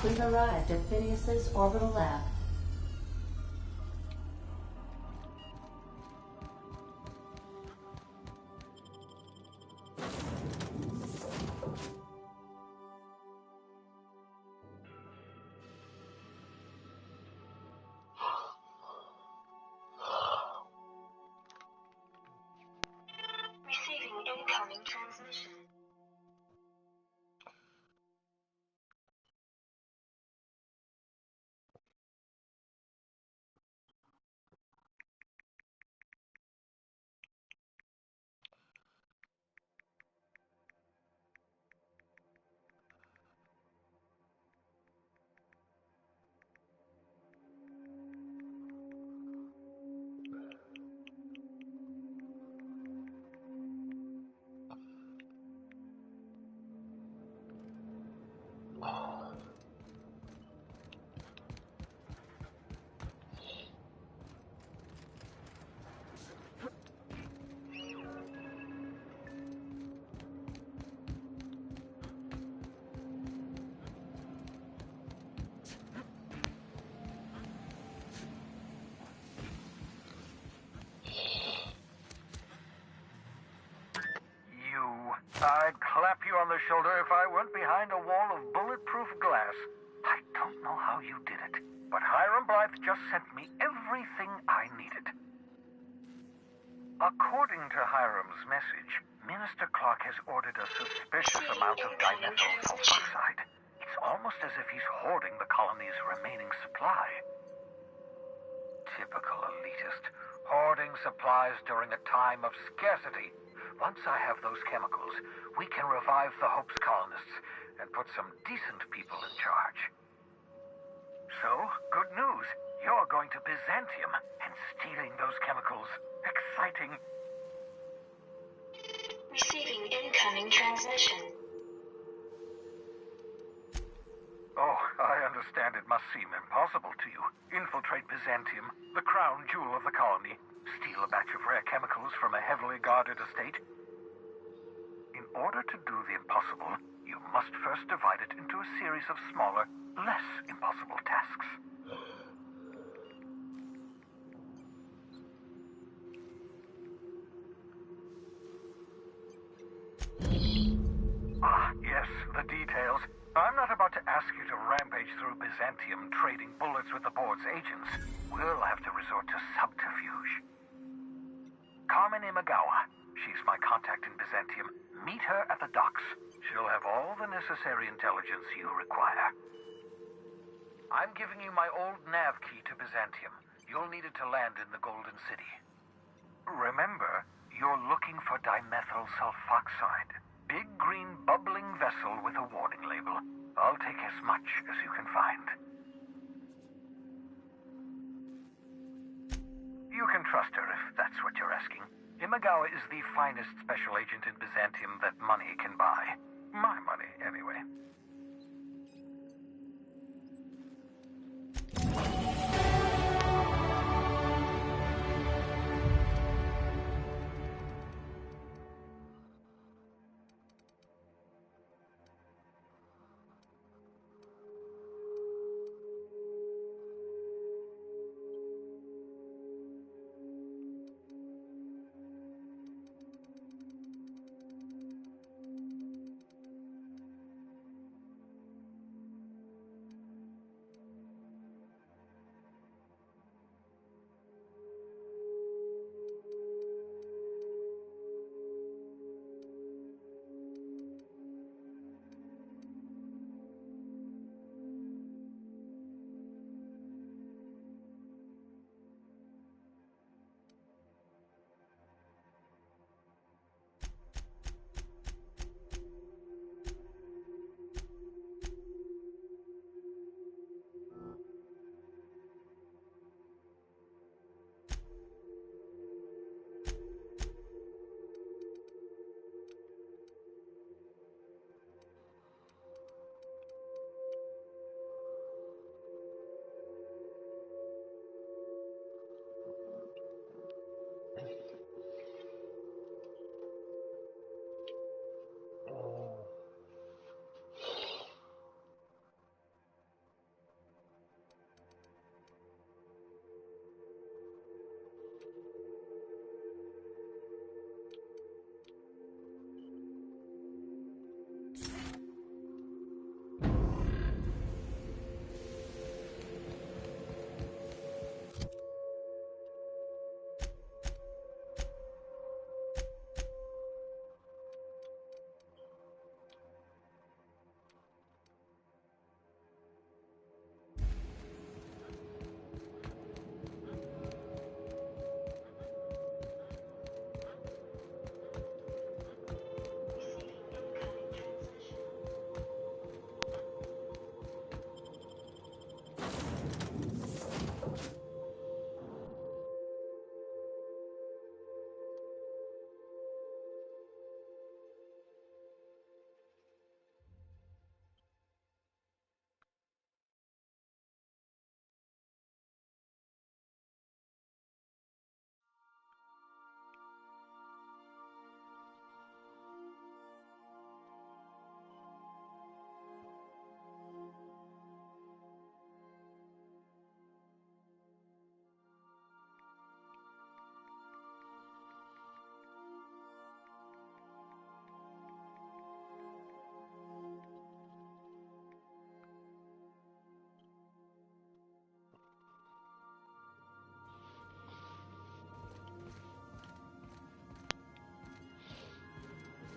We've arrived at Phineas's orbital lab. Receiving incoming transmission. I'd clap you on the shoulder if I weren't behind a wall of bulletproof glass. I don't know how you did it, but Hiram Blythe just sent me everything I needed. According to Hiram's message, Minister Clark has ordered a suspicious amount of dimethyl sulfoxide. It's almost as if he's hoarding the colony's remaining supply. Typical elitist, hoarding supplies during a time of scarcity. Once I have those chemicals, we can revive the Hope's colonists and put some decent people in charge. So, good news. You're going to Byzantium and stealing those chemicals. Exciting. Receiving incoming transmission. Oh, I understand it must seem impossible to you. Infiltrate Byzantium, the crown jewel of the colony. Steal a batch of rare chemicals from a heavily guarded estate. In order to do the impossible, you must first divide it into a series of smaller, less impossible tasks. Ah, yes, the details. I'm not about to ask you to rampage through Byzantium trading bullets with the board's agents. We'll have to resort to subterfuge. Carmen Imagawa. She's my contact in Byzantium. Meet her at the docks. She'll have all the necessary intelligence you require. I'm giving you my old nav key to Byzantium. You'll need it to land in the Golden City. Remember, you're looking for dimethyl sulfoxide. Big green bubbling vessel with a warning label. I'll take as much as you can find. You can trust her if that's what you're asking. Imagawa is the finest special agent in Byzantium that money can buy. My money, anyway.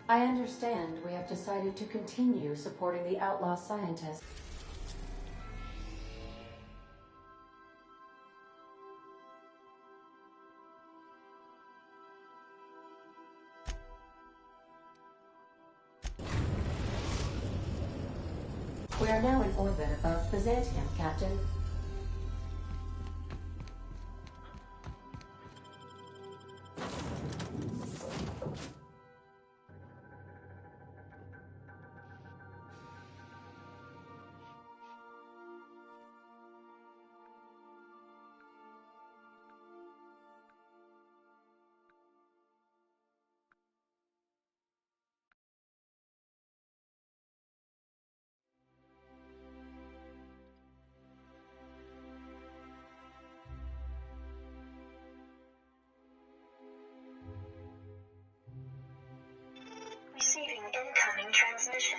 I understand we have decided to continue supporting the outlaw scientists. We are now in orbit above Byzantium, Captain. Receiving incoming transmission.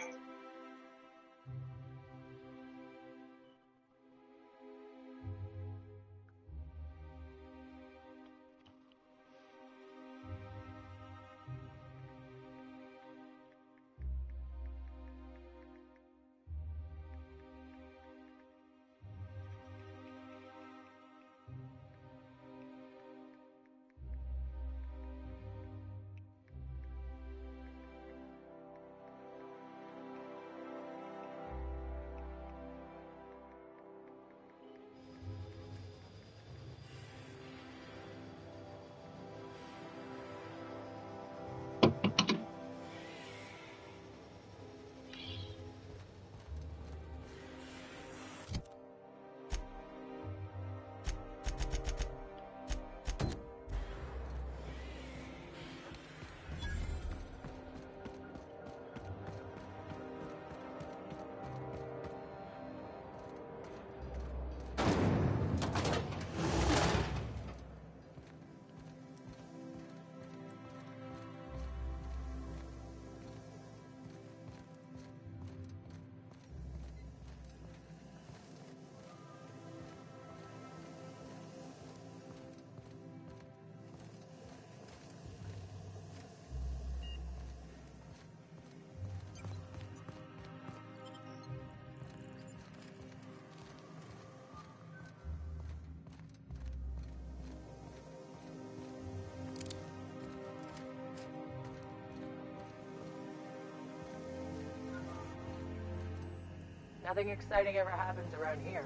Nothing exciting ever happens around here.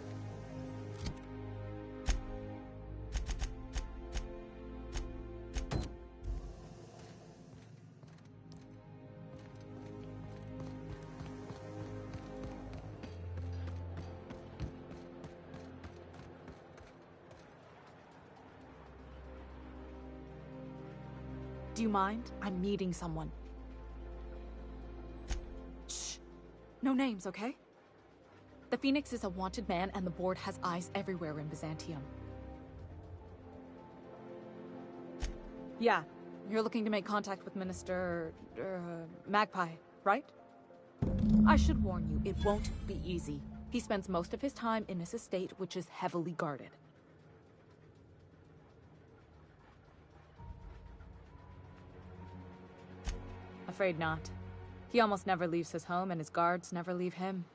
Do you mind? I'm meeting someone. Shh. No names, okay? The Phoenix is a wanted man, and the board has eyes everywhere in Byzantium. Yeah, you're looking to make contact with Minister... Magpie, right? I should warn you, it won't be easy. He spends most of his time in his estate, which is heavily guarded. Afraid not. He almost never leaves his home, and his guards never leave him.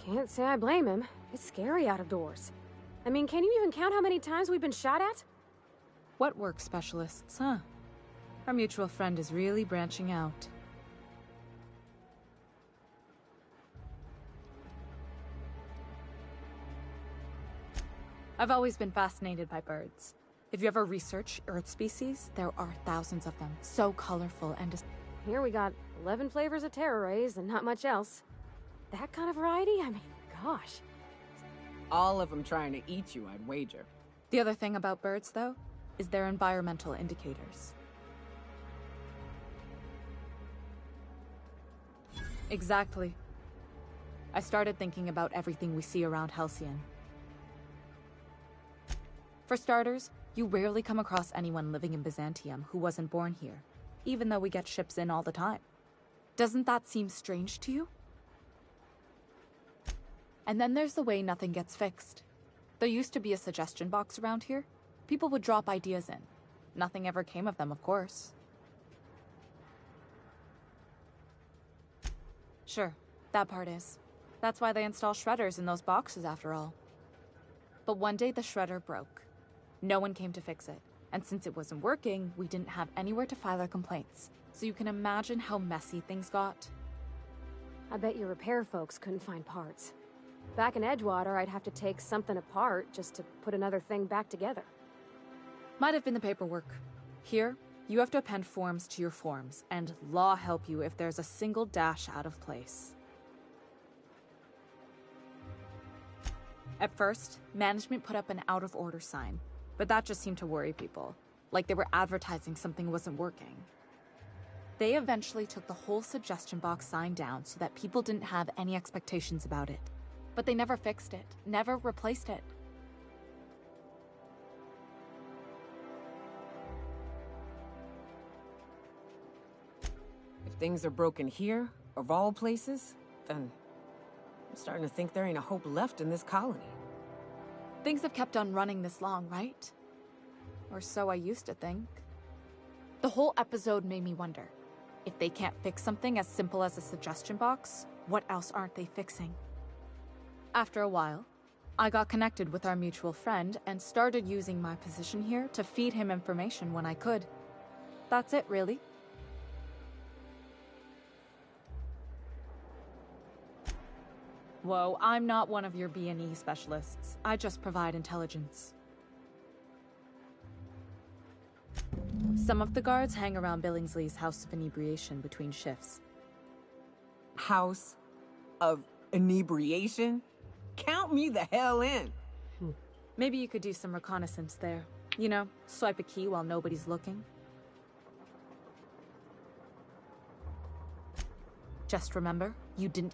Can't say I blame him. It's scary out of doors. I mean, can you even count how many times we've been shot at? What work specialists, huh? Our mutual friend is really branching out. I've always been fascinated by birds. If you ever research Earth species, there are thousands of them, so colorful and... Here we got 11 flavors of terror rays and not much else. That kind of variety? I mean, gosh. All of them trying to eat you, I'd wager. The other thing about birds, though, is their environmental indicators. Exactly. I started thinking about everything we see around Halcyon. For starters, you rarely come across anyone living in Byzantium who wasn't born here, even though we get ships in all the time. Doesn't that seem strange to you? And then there's the way nothing gets fixed. There used to be a suggestion box around here. People would drop ideas in. Nothing ever came of them, of course. Sure, that part is. That's why they install shredders in those boxes, after all. But one day the shredder broke. No one came to fix it. And since it wasn't working, we didn't have anywhere to file our complaints. So you can imagine how messy things got. I bet your repair folks couldn't find parts. Back in Edgewater, I'd have to take something apart just to put another thing back together. Might have been the paperwork. Here, you have to append forms to your forms, and law help you if there's a single dash out of place. At first, management put up an out-of-order sign, but that just seemed to worry people, like they were advertising something wasn't working. They eventually took the whole suggestion box sign down so that people didn't have any expectations about it. But they never fixed it, never replaced it. If things are broken here, of all places, then I'm starting to think there ain't a hope left in this colony. Things have kept on running this long, right? Or so I used to think. The whole episode made me wonder, if they can't fix something as simple as a suggestion box, what else aren't they fixing? After a while, I got connected with our mutual friend and started using my position here to feed him information when I could. That's it, really. Whoa, I'm not one of your B&E specialists. I just provide intelligence. Some of the guards hang around Billingsley's House of Inebriation between shifts. House of Inebriation? Count me the hell in! Maybe you could do some reconnaissance there. You know, swipe a key while nobody's looking. Just remember, you didn't...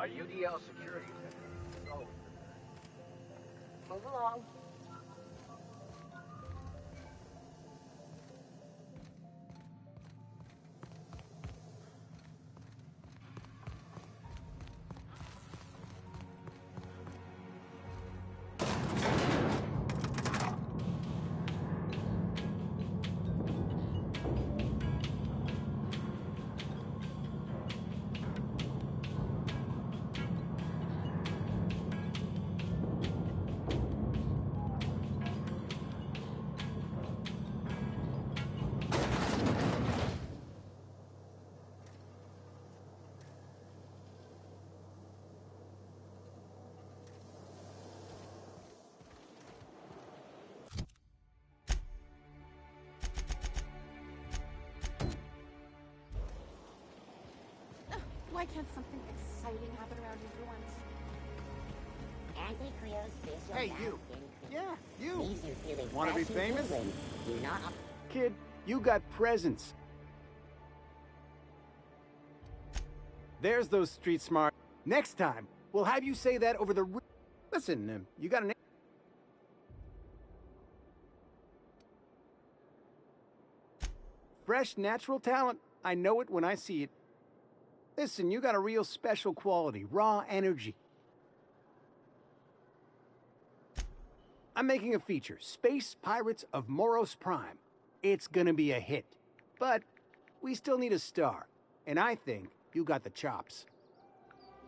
UDL security. Oh. Move along. Why can't something exciting happen around here for once? Anti-Creo's facial Hey, mask you. increase. Yeah, you. Leaves you feeling Wanna be fresh and famous? tingling. Do not... Kid, you got presents. There's those street smart. Next time, we'll have you say that over the... Listen, you got an... Fresh, natural talent. I know it when I see it. Listen, you got a real special quality, raw energy. I'm making a feature, Space Pirates of Moros Prime. It's gonna be a hit. But we still need a star. And I think you got the chops.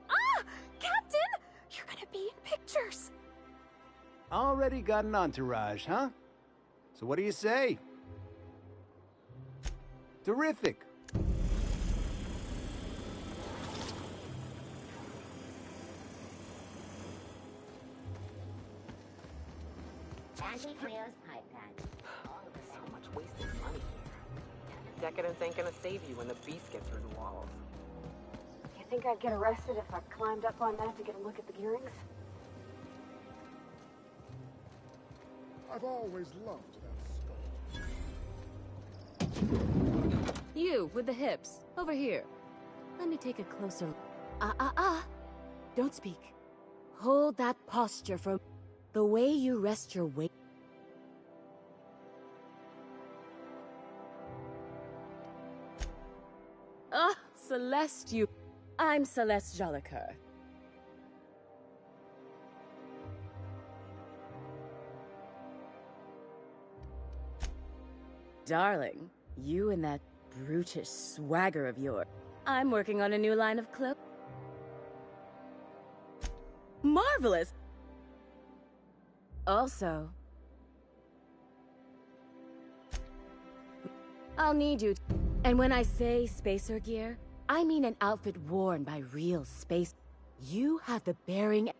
Ah! Captain! You're gonna be in pictures! Already got an entourage, huh? So what do you say? Terrific. Anti-Creo's pipe pen. So much wasted money here. Decadence ain't gonna save you when the beast gets through the walls. think I'd get arrested if I climbed up on that to get a look at the gearings? I've always loved that skull. You, with the hips. Over here. Let me take a closer look. Don't speak. Hold that posture for the way you rest your weight. Celeste, you... I'm Celeste Jolicoeur. Darling, you and that brutish swagger of yours. I'm working on a new line of clip. Marvelous! Also, I'll need you. And when I say spacer gear, I mean an outfit worn by real space. You have the bearing.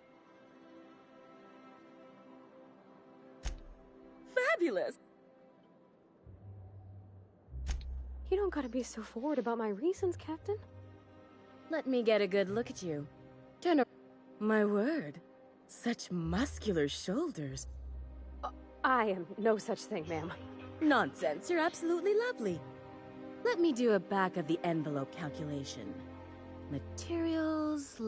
Fabulous! You don't gotta be so forward about my reasons, Captain. Let me get a good look at you. Turn around. My word. Such muscular shoulders. I am no such thing, ma'am. Nonsense, you're absolutely lovely. Let me do a back-of-the-envelope calculation. Materials...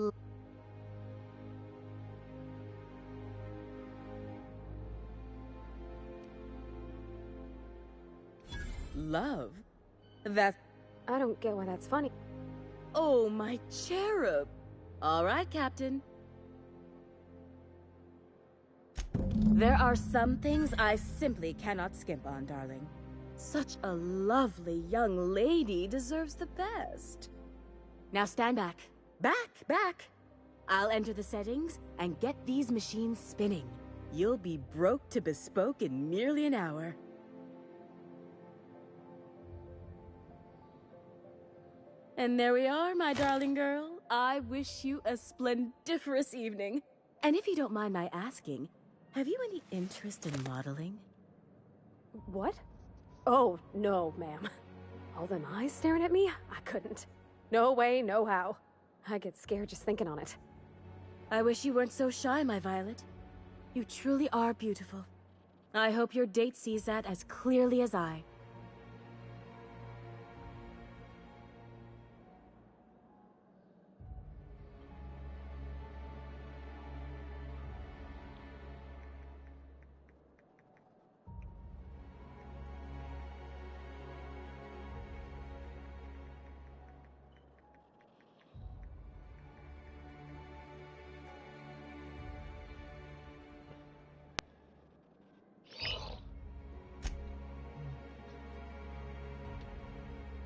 Love? That... I don't get why that's funny. Oh, my cherub! All right, Captain. There are some things I simply cannot skimp on, darling. Such a lovely young lady deserves the best. Now stand back. Back! I'll enter the settings and get these machines spinning. You'll be broke to bespoke in merely an hour. And there we are, my darling girl. I wish you a splendiferous evening. And if you don't mind my asking, have you any interest in modeling? What? Oh, no, ma'am. All them eyes staring at me? I couldn't. No way, no how. I get scared just thinking on it. I wish you weren't so shy, my Violet. You truly are beautiful. I hope your date sees that as clearly as I.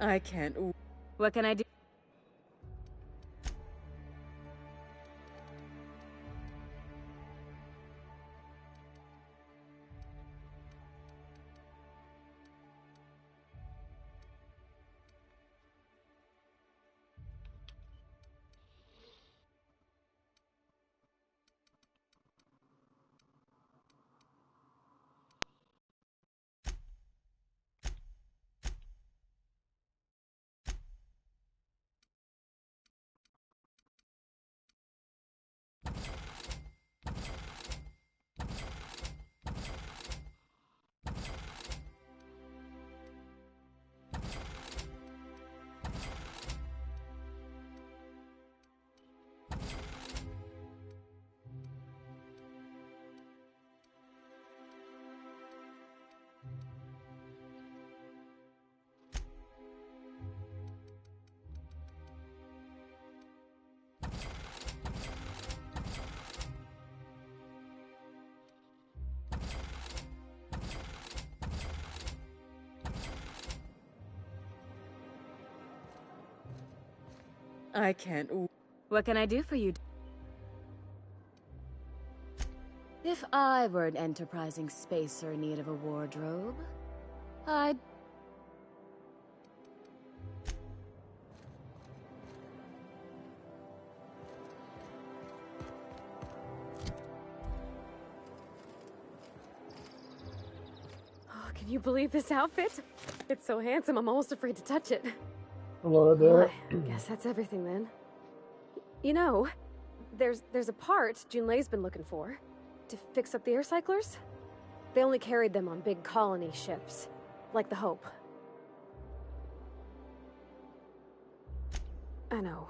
I can't. What can I do? I can't. What can I do for you? If I were an enterprising spacer in need of a wardrobe, I'd... Oh, can you believe this outfit? It's so handsome, I'm almost afraid to touch it. Hello there. I guess that's everything then. You know, there's a part Junlei's been looking for to fix up the air cyclers. They only carried them on big colony ships, like the Hope. I know.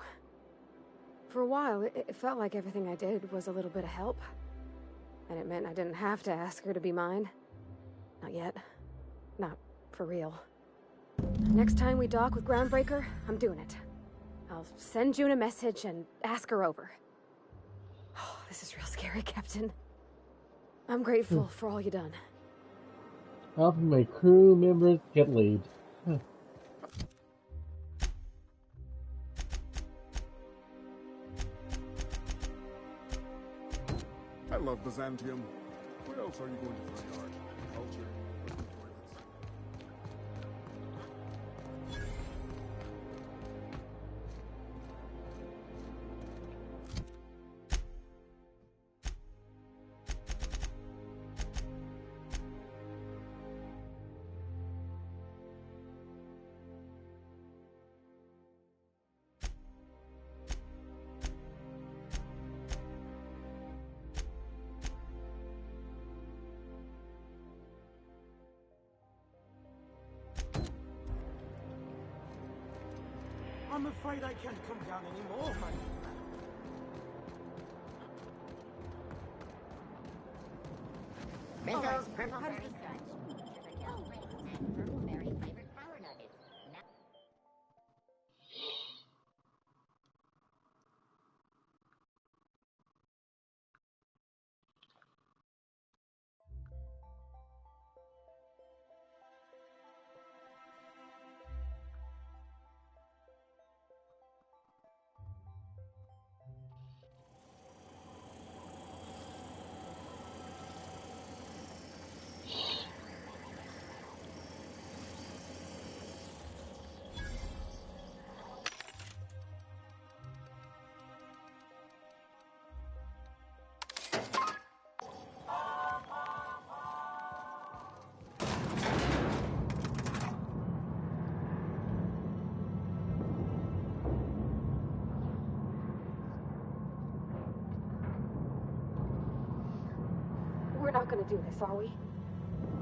For a while, it felt like everything I did was a little bit of help. And it meant I didn't have to ask her to be mine. Not yet. Not for real. Next time we dock with Groundbreaker, I'm doing it. I'll send June a message and ask her over. Oh, this is real scary, Captain. I'm grateful for all you done. Helping my crew members get laid. I love Byzantium. Where else are you going to find art, culture, or toilets? I'm afraid I can't come down anymore, my... Rizzo's purple berry crunch. Sugar wings and purple berry flavored power nuggets. Now We're not gonna do this, are we?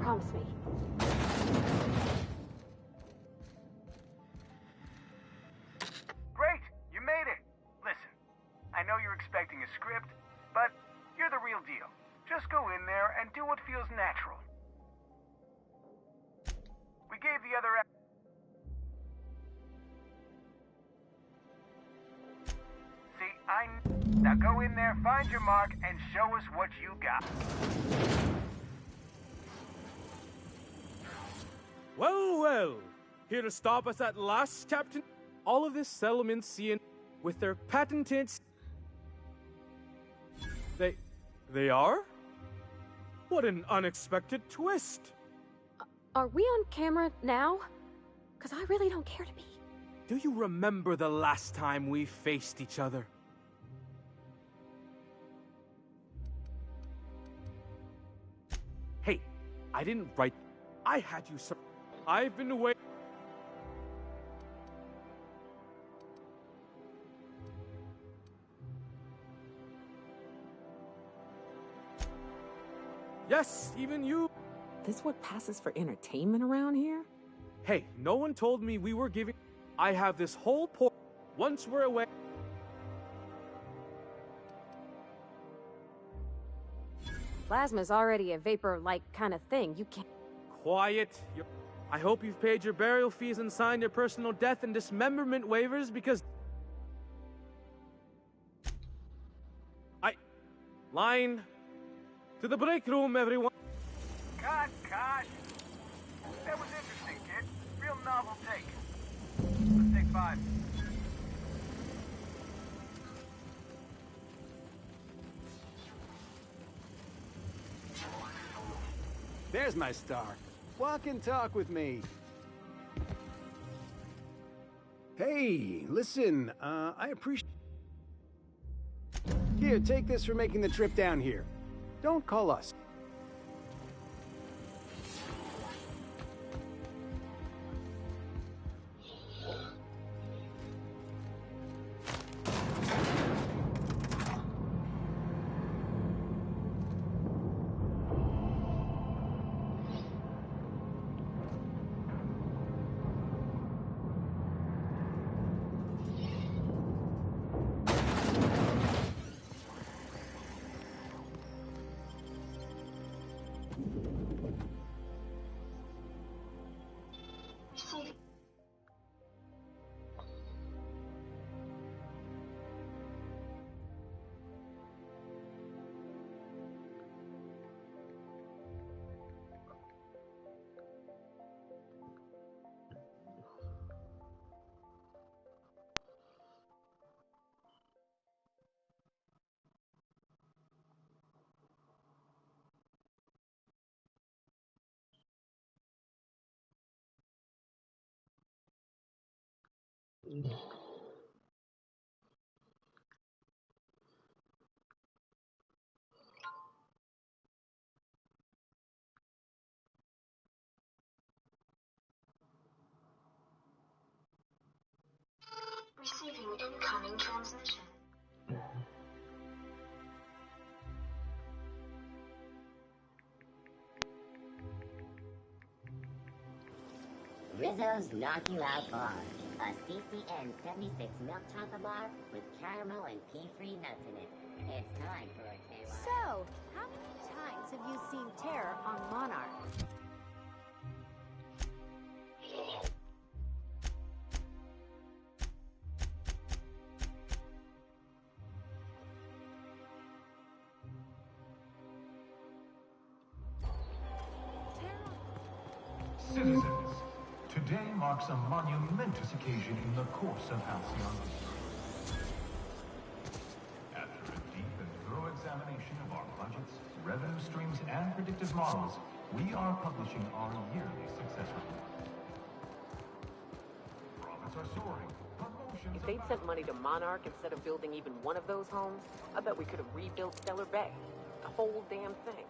Promise me. Great! You made it! Listen, I know you're expecting a script, but you're the real deal. Just go in there and do what feels natural. We gave the other... See, Now go in there, find your mark, and show us what you got. Well, well. Here to stop us at last, Captain. All of this settlement seeing with their patented... They are? What an unexpected twist. Are we on camera now? Because I really don't care to be. Do you remember the last time we faced each other? Hey, I didn't write... I had you... I've been away... Yes, even you. This what passes for entertainment around here? Hey, no one told me we were giving... I have this whole port... Once we're away... Plasma's already a vapor-like kind of thing. You can't... Quiet. I hope you've paid your burial fees and signed your personal death and dismemberment waivers, because... Line... To the break room, everyone. Cut. That was interesting, kid. Real novel take. Let's take 5. There's my star. Walk and talk with me. Hey, listen, I appreciate... Here, take this for making the trip down here. Don't call us. Receiving incoming transmission. Rizzo's Knock You Out Bar. A CCN 76 milk chocolate bar with caramel and pea-free nuts in it. It's time for a KY. So, how many times have you seen terror on Monarch? Citizens, today marks a monumentous occasion in the course of Halcyon. After a deep and thorough examination of our budgets, revenue streams, and predictive models, we are publishing our yearly success report. Profits are soaring. Promotions. If they'd sent money to Monarch instead of building even one of those homes, I bet we could have rebuilt Stellar Bay. The whole damn thing.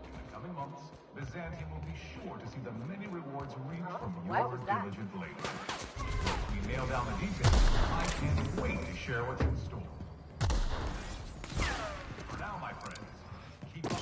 In the coming months, Byzantium will be sure to see the many rewards reaped from What your was that? diligent labor. Once we nail down the details, I can't wait to share what's in store. For now, my friends, keep up.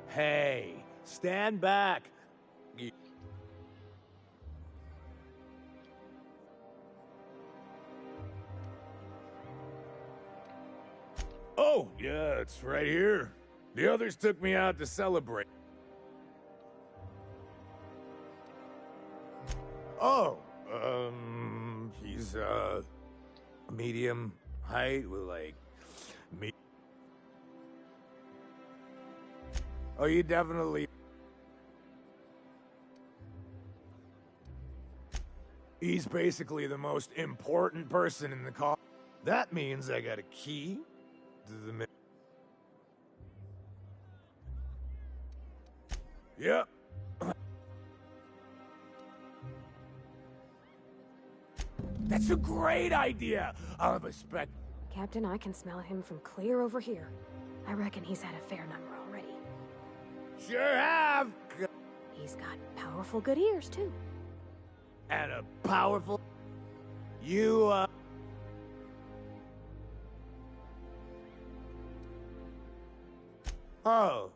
Hey, stand back. Oh, yeah, it's right here. The others took me out to celebrate. Oh, he's, medium height with, like, Oh, you definitely... He's basically the most important person in the car. That means I got a key to the... Yep. That's a great idea! I'll have a spec... Captain, I can smell him from clear over here. I reckon he's had a fair number already. Sure have! He's got powerful good ears, too. And a powerful... You, Oh.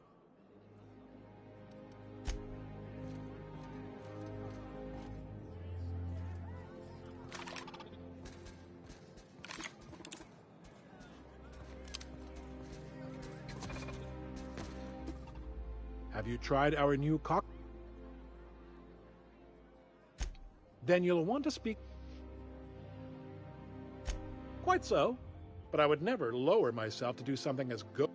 Have you tried our new cock? Then you'll want to speak. Quite so. but I would never lower myself to do something as good.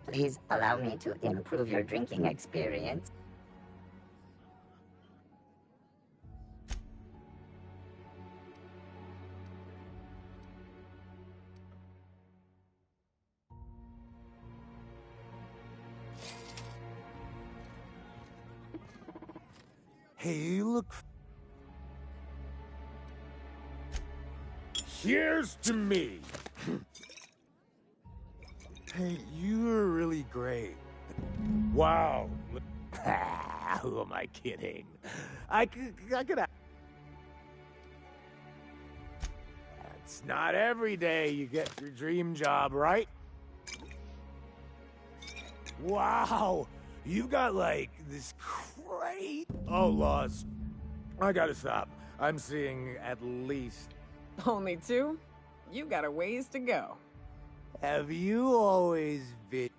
Please allow me to improve your drinking experience. Hey, you look... Here's to me! Hey, you're really great. Wow. Who am I kidding? I could... It's not every day you get your dream job, right? Wow! You got, like, this great... Oh, Laws. I gotta stop. I'm seeing at least... Only 2? You got a ways to go. Have you always been...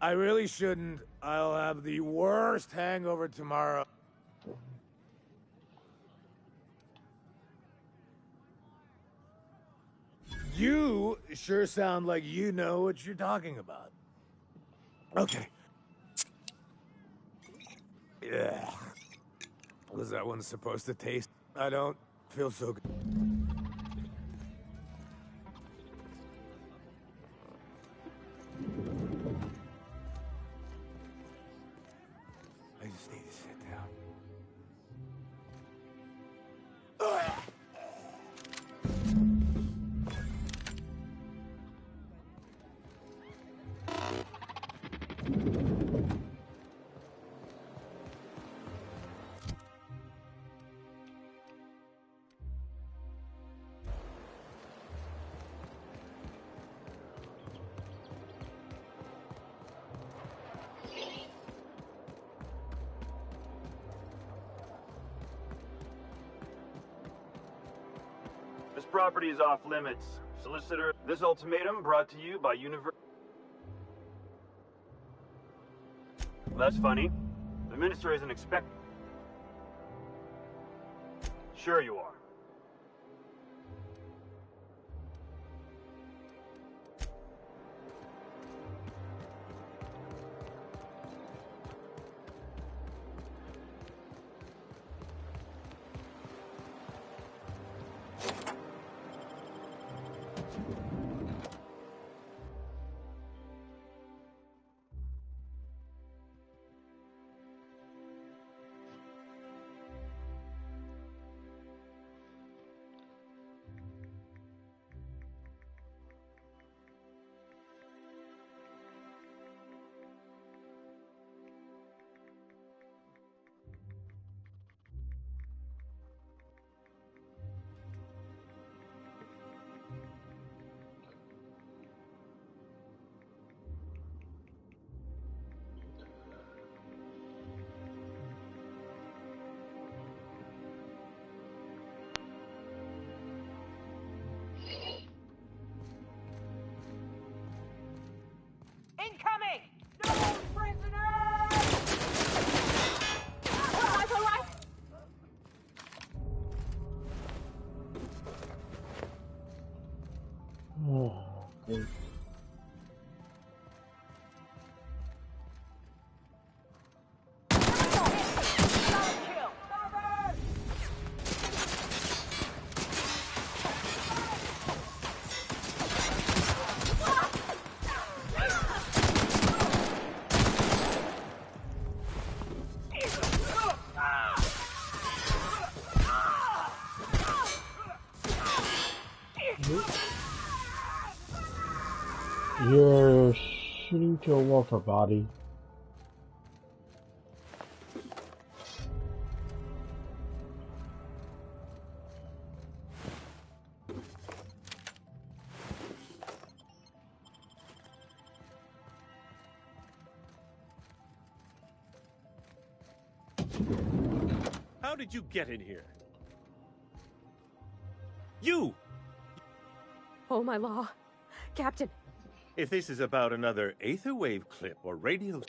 I really shouldn't. I'll have the worst hangover tomorrow. You sure sound like you know what you're talking about. Okay. Yeah. Was that one supposed to taste? I don't feel so good. I just need to sit down. This property is off limits. Solicitor, this ultimatum brought to you by That's funny. The minister isn't expecting. Sure you are. Incoming! No prisoners! All right. Oh, great. You're shooting to a wall for body. How did you get in here? You! Oh, my law. Captain. If this is about another Aetherwave clip or radio...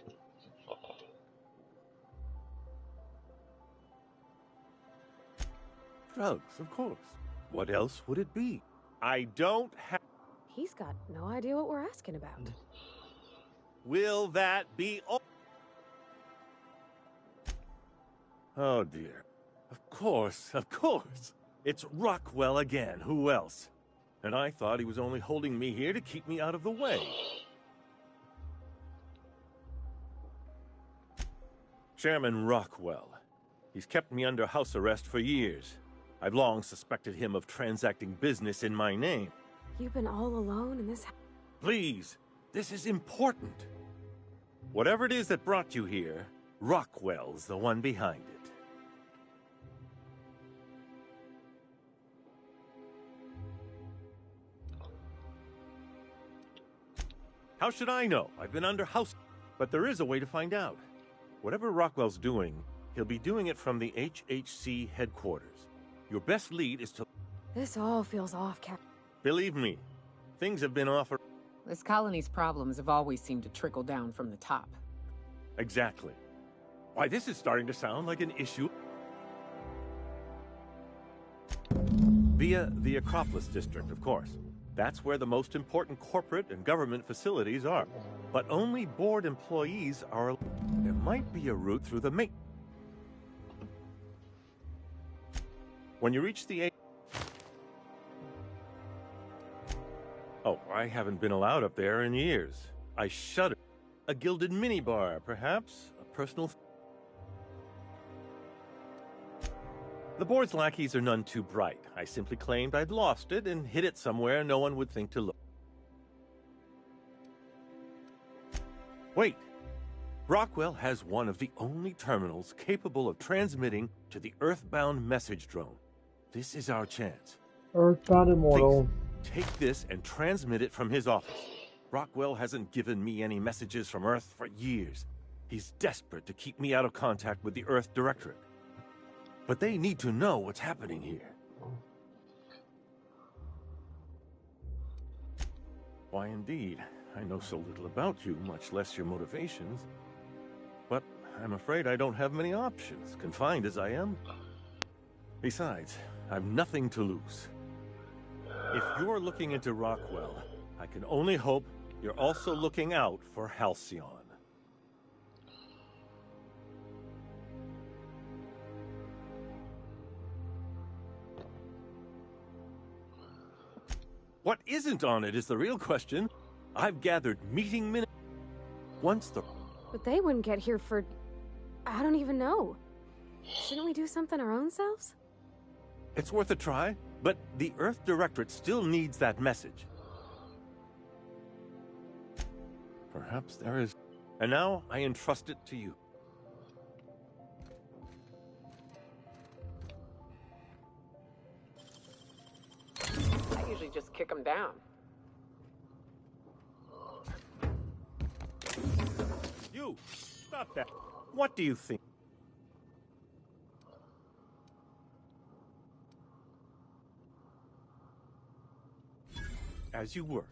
Drugs, of course. What else would it be? I don't have... He's got no idea what we're asking about. Will that be all? Oh, dear. Of course, of course. It's Rockwell again. Who else? And I thought he was only holding me here to keep me out of the way. Chairman Rockwell. He's kept me under house arrest for years. I've long suspected him of transacting business in my name. You've been all alone in this house? Please, this is important. Whatever it is that brought you here, Rockwell's the one behind it. How should I know? I've been under house... But there is a way to find out. Whatever Rockwell's doing, he'll be doing it from the HHC headquarters. Your best lead is to... This all feels off, Captain. Believe me, things have been off... This colony's problems have always seemed to trickle down from the top. Exactly. Why, this is starting to sound like an issue... Via the Acropolis District, of course. That's where the most important corporate and government facilities are. But only board employees are... There might be a route through the When you reach the... Oh, I haven't been allowed up there in years. I shudder. A gilded minibar, perhaps? A personal... The board's lackeys are none too bright. I simply claimed I'd lost it and hid it somewhere no one would think to look. Wait. Rockwell has one of the only terminals capable of transmitting to the Earthbound message drone. This is our chance. Earthbound Immortal. Please, take this and transmit it from his office. Rockwell hasn't given me any messages from Earth for years. He's desperate to keep me out of contact with the Earth Directorate. But they need to know what's happening here. Why, indeed. I know so little about you, much less your motivations. But I'm afraid I don't have many options, confined as I am. Besides, I've nothing to lose. If you're looking into Rockwell, I can only hope you're also looking out for Halcyon. What isn't on it is the real question. I've gathered meeting minutes. Once the... But they wouldn't get here for... I don't even know. Shouldn't we do something our own selves? It's worth a try, but the Earth Directorate still needs that message. Perhaps there is... And now I entrust it to you. I usually just kick them down. You! Stop that! What do you think? As you were.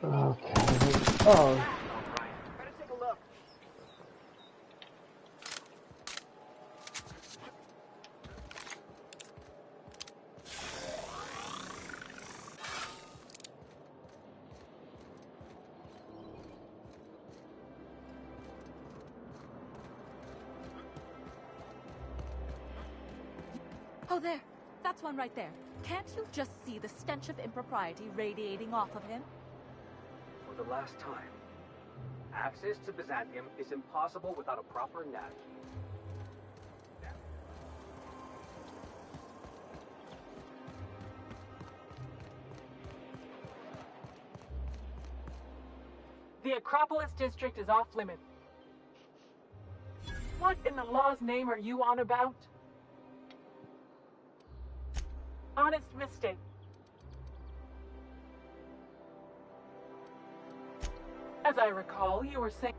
Okay. Oh. Oh, there. That's one right there. Can't you just see the stench of impropriety radiating off of him? For the last time, access to Byzantium is impossible without a proper nav key. The Acropolis district is off limits. What in the law's name are you on about? Honest mistake. As I recall, you were saying...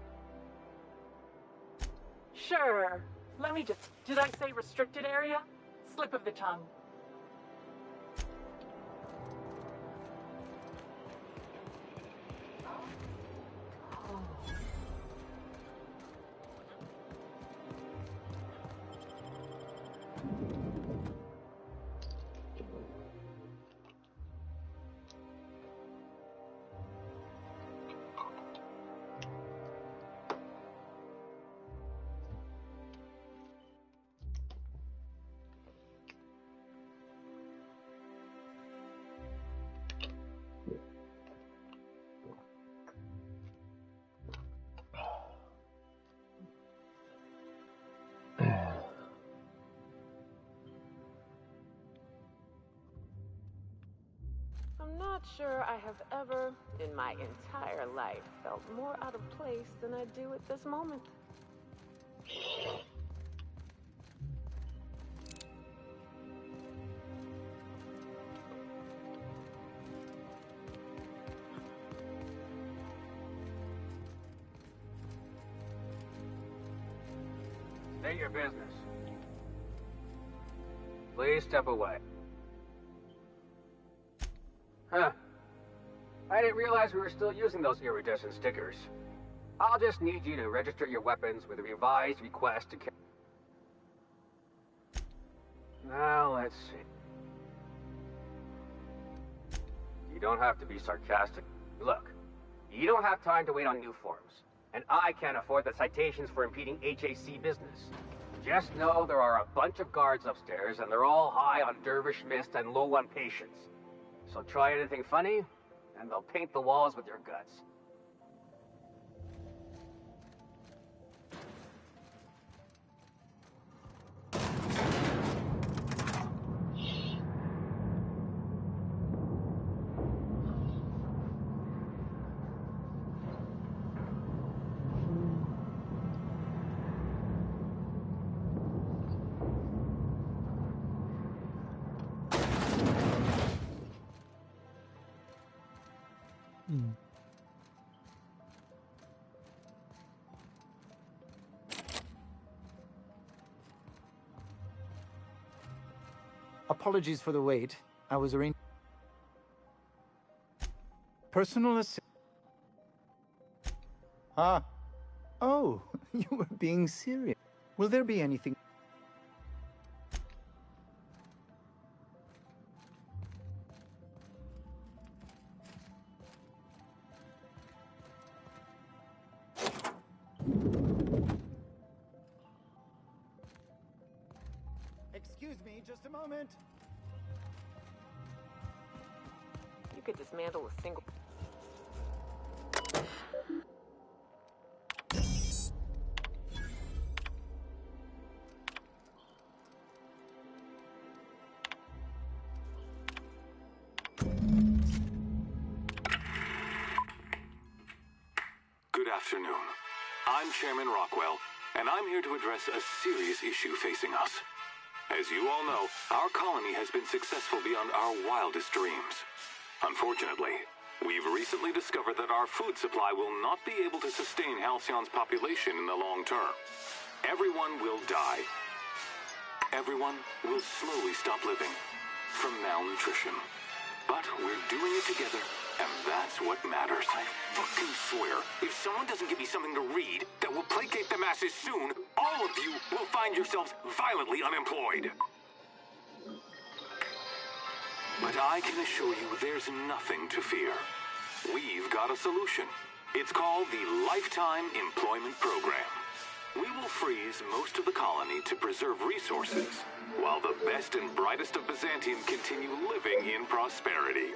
Sure. Let me just... Did I say restricted area? Slip of the tongue. I'm not sure I have ever, in my entire life, felt more out of place than I do at this moment. State your business. Please step away. Huh. I didn't realize we were still using those iridescent stickers. I'll just need you to register your weapons with a revised request to... Now, let's see. You don't have to be sarcastic. Look, you don't have time to wait on new forms. And I can't afford the citations for impeding HAC business. Just know there are a bunch of guards upstairs, and they're all high on dervish mist and low on patience. So try anything funny, and they'll paint the walls with your guts. Apologies for the wait. I was arranging... Personal assistant. Ah. Oh, you were being serious. Will there be anything... Excuse me, just a moment. You could dismantle a single... Good afternoon. I'm Chairman Rockwell, and I'm here to address a serious issue facing us. As you all know, our colony has been successful beyond our wildest dreams. Unfortunately, we've recently discovered that our food supply will not be able to sustain Halcyon's population in the long term. Everyone will die. Everyone will slowly stop living from malnutrition. But we're doing it together, And that's what matters. I fucking swear, if someone doesn't give me something to read that will placate the masses soon, all of you will find yourselves violently unemployed. But I can assure you there's nothing to fear. We've got a solution. It's called the Lifetime Employment Program. We will freeze most of the colony to preserve resources, while the best and brightest of Byzantium continue living in prosperity.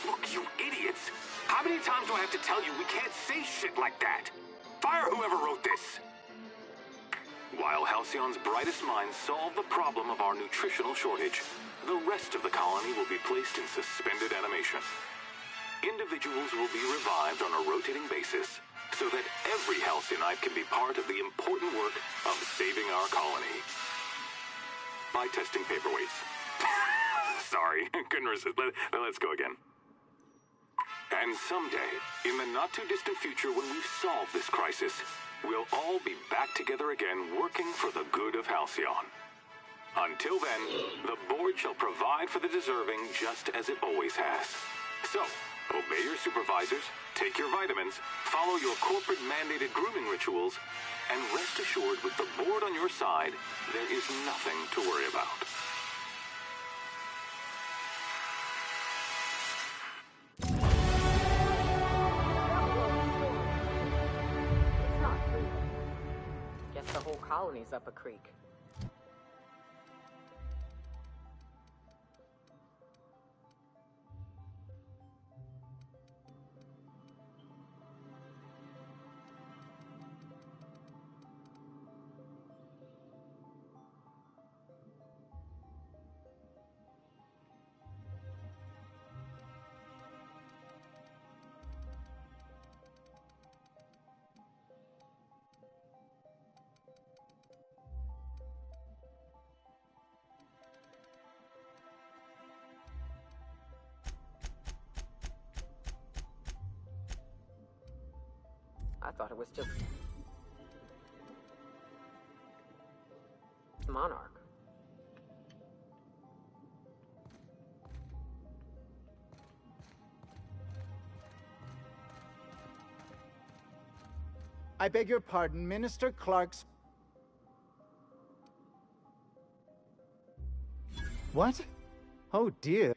Look, you idiots! How many times do I have to tell you we can't say shit like that? Fire whoever wrote this! While Halcyon's brightest minds solve the problem of our nutritional shortage, the rest of the colony will be placed in suspended animation. Individuals will be revived on a rotating basis, so that every Halcyonite can be part of the important work of saving our colony. By testing paperweights. Sorry, couldn't resist. Let's go again. And someday, in the not-too-distant future when we've solved this crisis, we'll all be back together again working for the good of Halcyon. Until then, the board shall provide for the deserving just as it always has. So, obey your supervisors, take your vitamins, follow your corporate-mandated grooming rituals, and rest assured with the board on your side, there is nothing to worry about. It's not free. Guess the whole colony's up a creek. I thought it was just Monarch. I beg your pardon, Minister Clark's... What? Oh dear.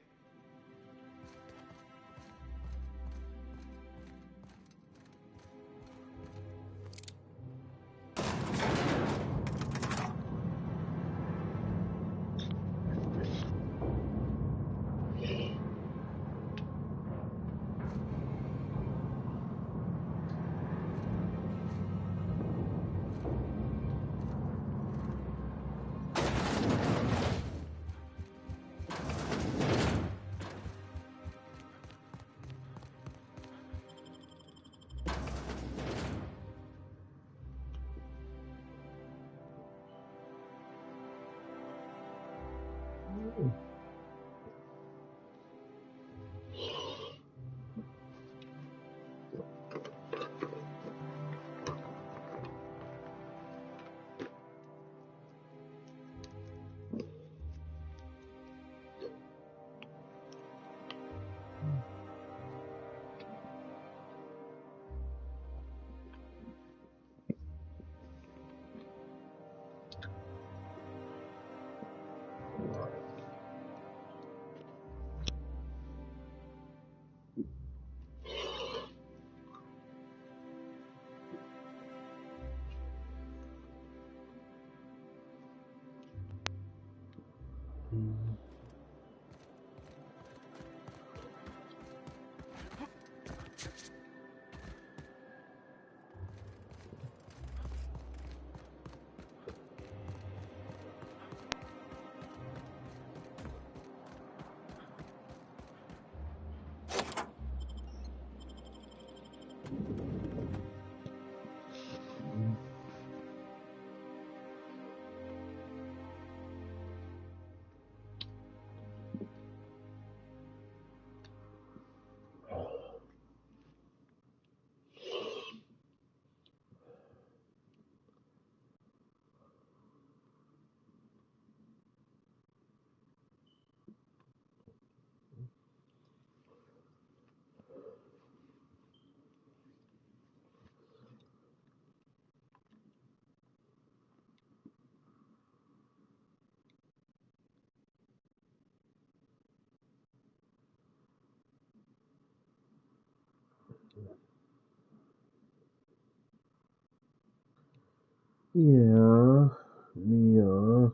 Yeah. Yeah.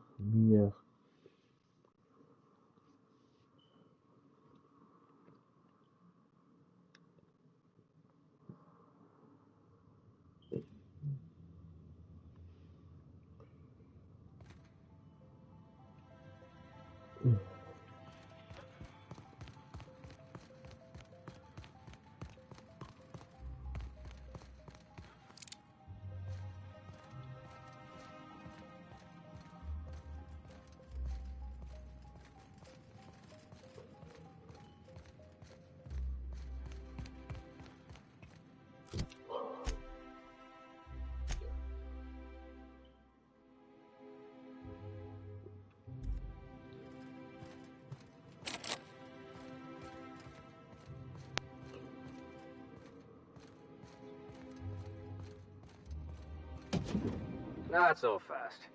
Not so fast.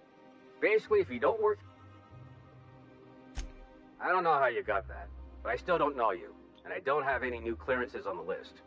Basically, if you don't work... I don't know how you got that, but I still don't know you, and I don't have any new clearances on the list.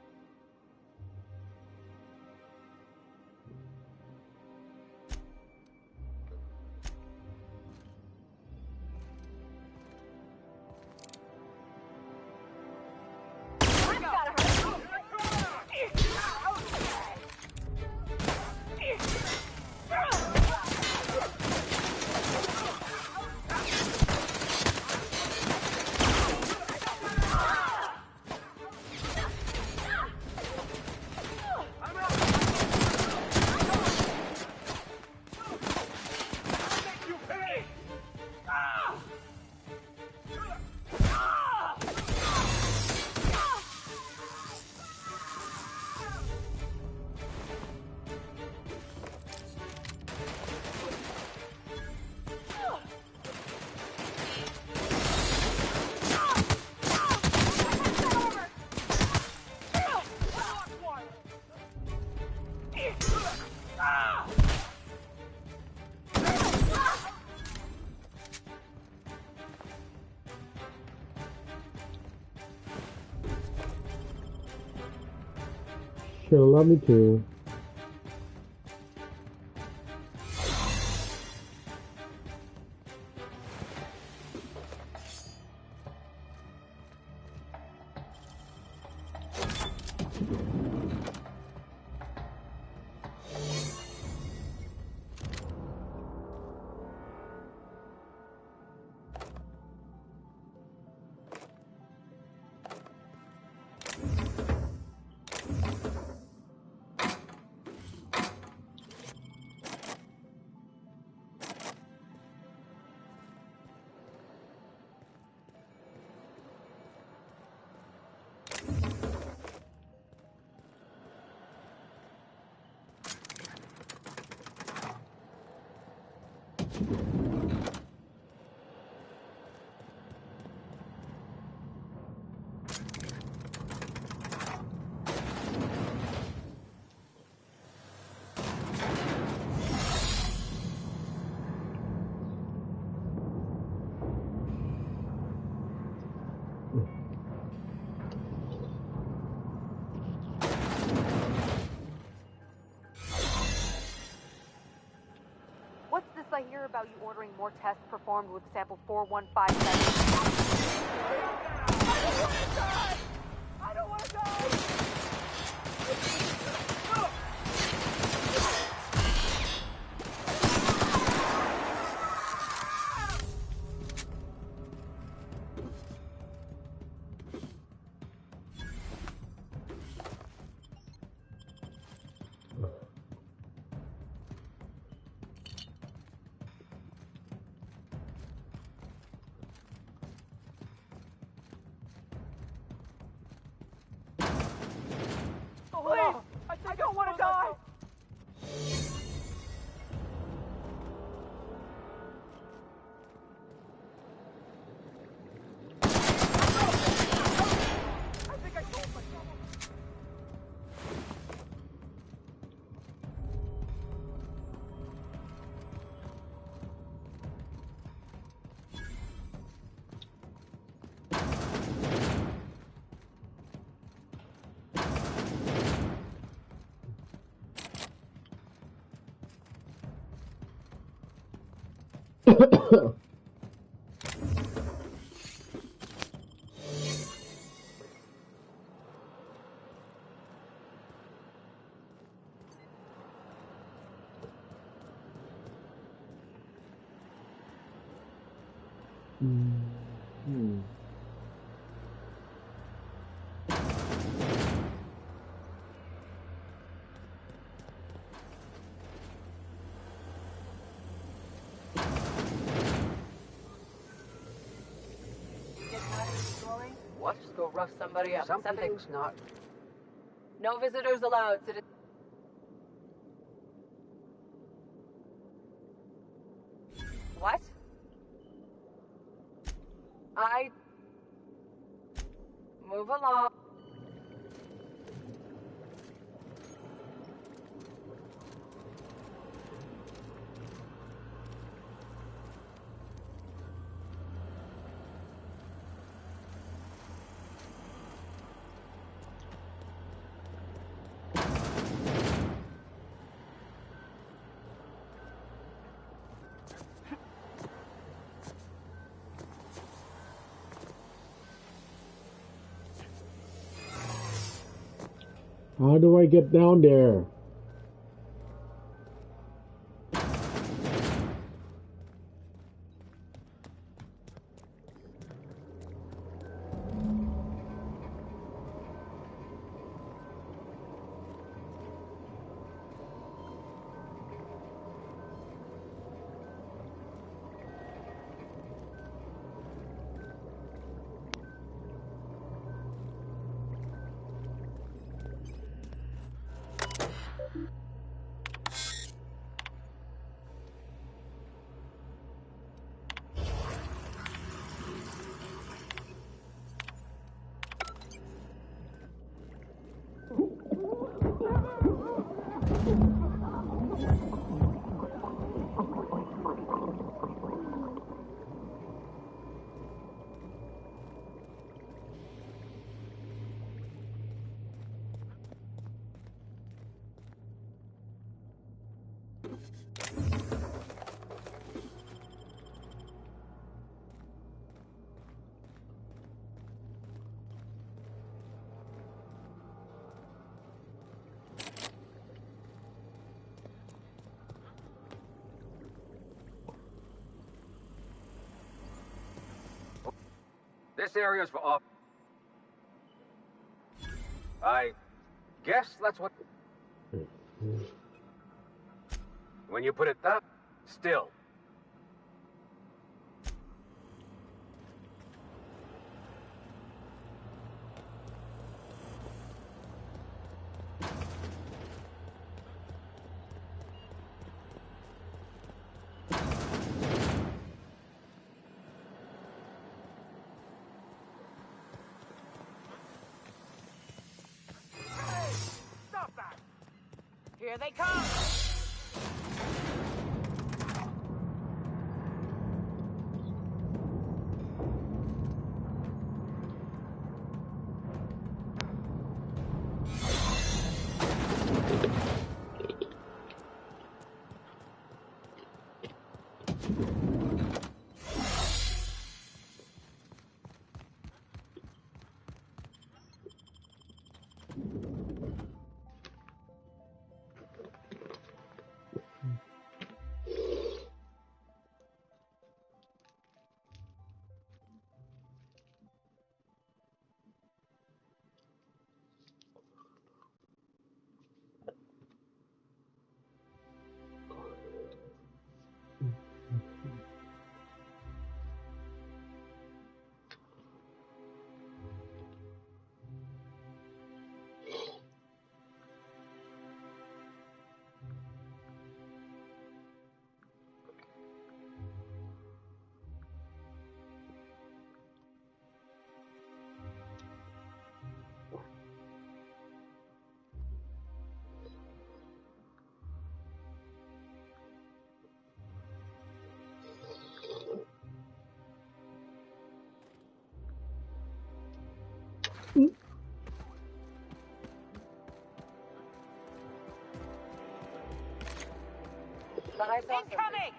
Sure, love me too. What's this I hear about you ordering more tests performed with sample 4157? I don't want to die! What? Just go rough somebody up. Something's not... No visitors allowed. What? Move along. How do I get down there? This area's for off. I guess that's what... When you put it that... Still. Here they come! Incoming!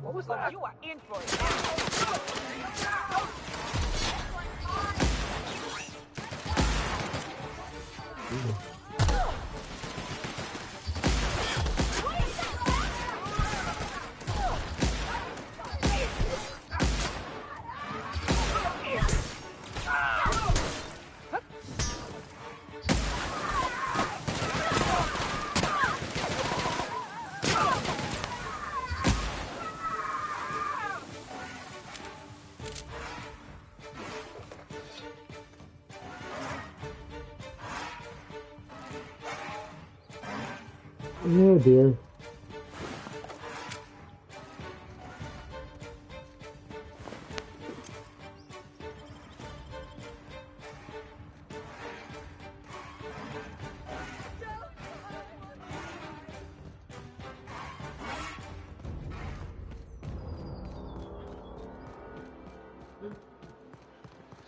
What was that? You are in for it. Oh dear.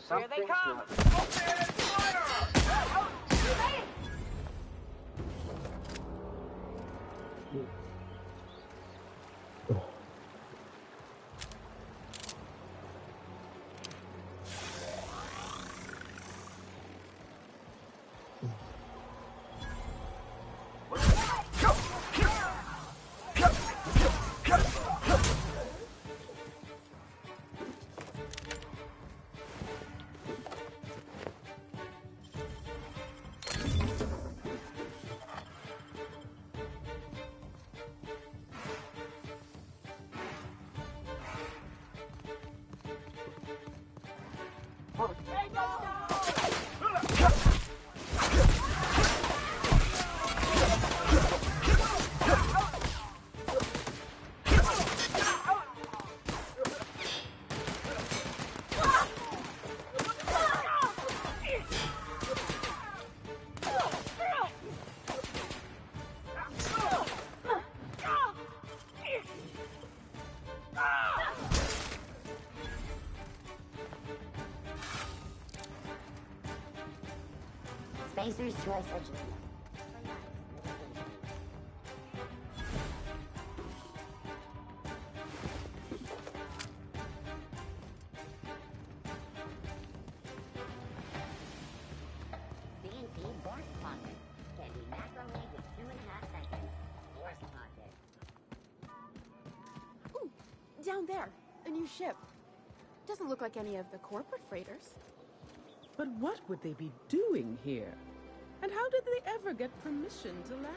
Here they come! Spacer's Choice Education. CNC Burst Pocket. Can be macro-made with 2.5 seconds. Burst Pocket. Ooh, down there, a new ship. Doesn't look like any of the corporate freighters. But what would they be doing here? And how did they ever get permission to land?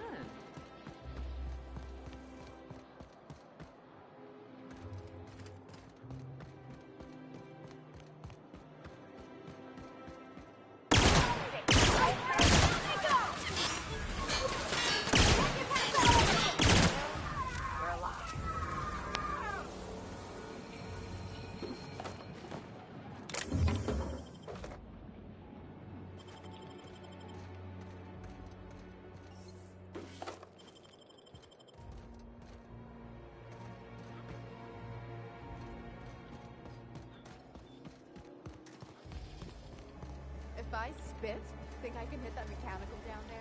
If I spit, think I can hit that mechanical down there?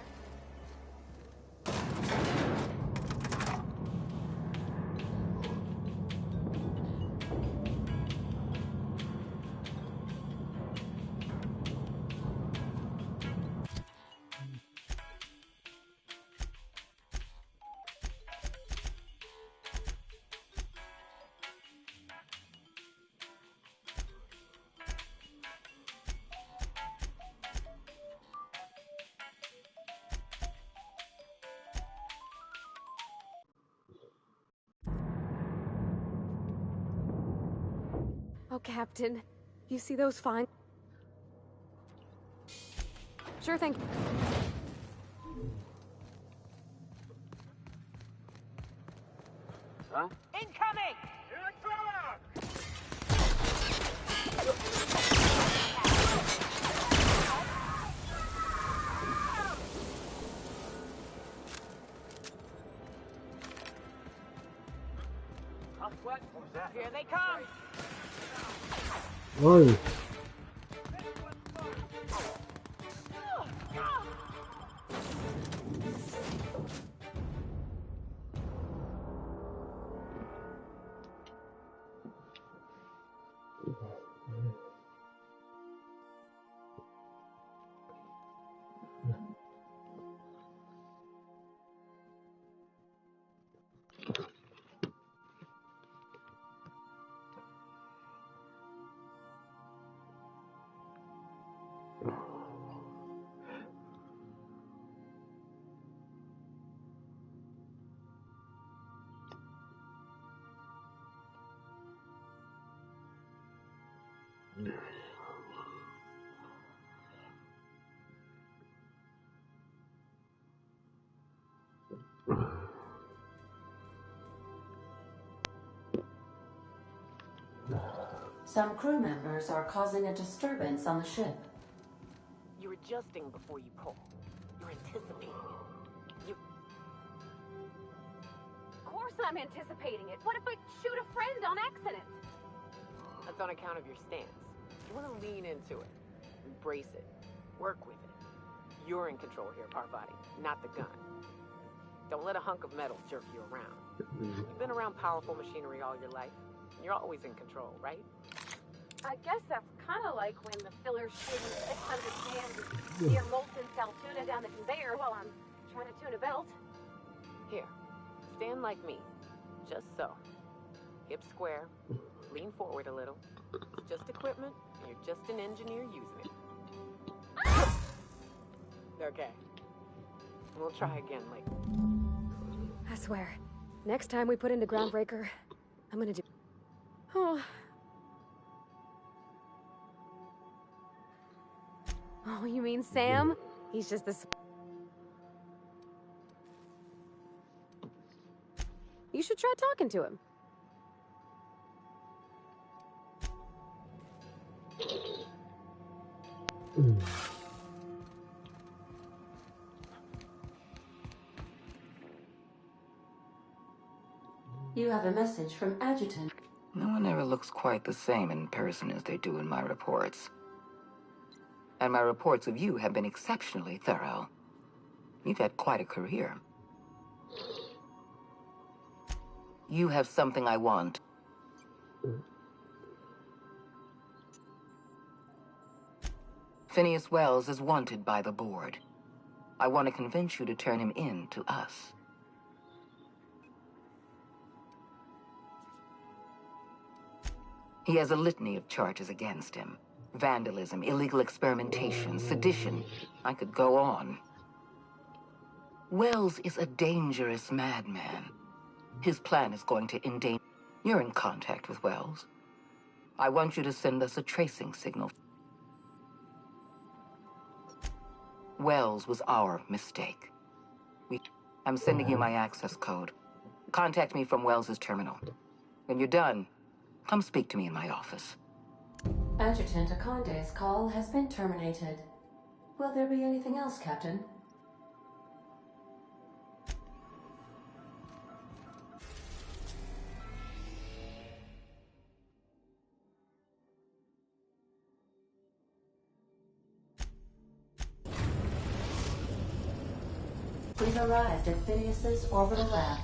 Captain. You see those fine... Sure thing. Huh? Incoming! What? What was that? Here they come! Oi. Some crew members are causing a disturbance on the ship. You're adjusting before you pull. You're anticipating it. You... Of course I'm anticipating it. What if I shoot a friend on accident? That's on account of your stance. You want to lean into it. Embrace it. Work with it. You're in control here, Parvati, not the gun. Don't let a hunk of metal jerk you around. You've been around powerful machinery all your life. And you're always in control, right? I guess that's kind of like when the filler's shooting 600 cans of near molten cell tuna down the conveyor while I'm trying to tune a belt. Here, stand like me. Just so. Hips square. Lean forward a little. It's just equipment, and you're just an engineer using it. Okay. We'll try again later. I swear, next time we put into Groundbreaker, I'm gonna do... Oh. Oh, you mean Sam? He's just this... You should try talking to him. You have a message from Adjutant. No one ever looks quite the same in person as they do in my reports. And my reports of you have been exceptionally thorough. You've had quite a career. You have something I want. Phineas Wells is wanted by the board. I want to convince you to turn him in to us. He has a litany of charges against him. Vandalism, illegal experimentation, sedition. I could go on. Wells is a dangerous madman. His plan is going to endanger... You're in contact with Wells. I want you to send us a tracing signal. Wells was our mistake. I'm sending you my access code. Contact me from Wells's terminal. When you're done, come speak to me in my office. Adjutant Akonde's call has been terminated. Will there be anything else, Captain? We've arrived at Phineas's orbital lab.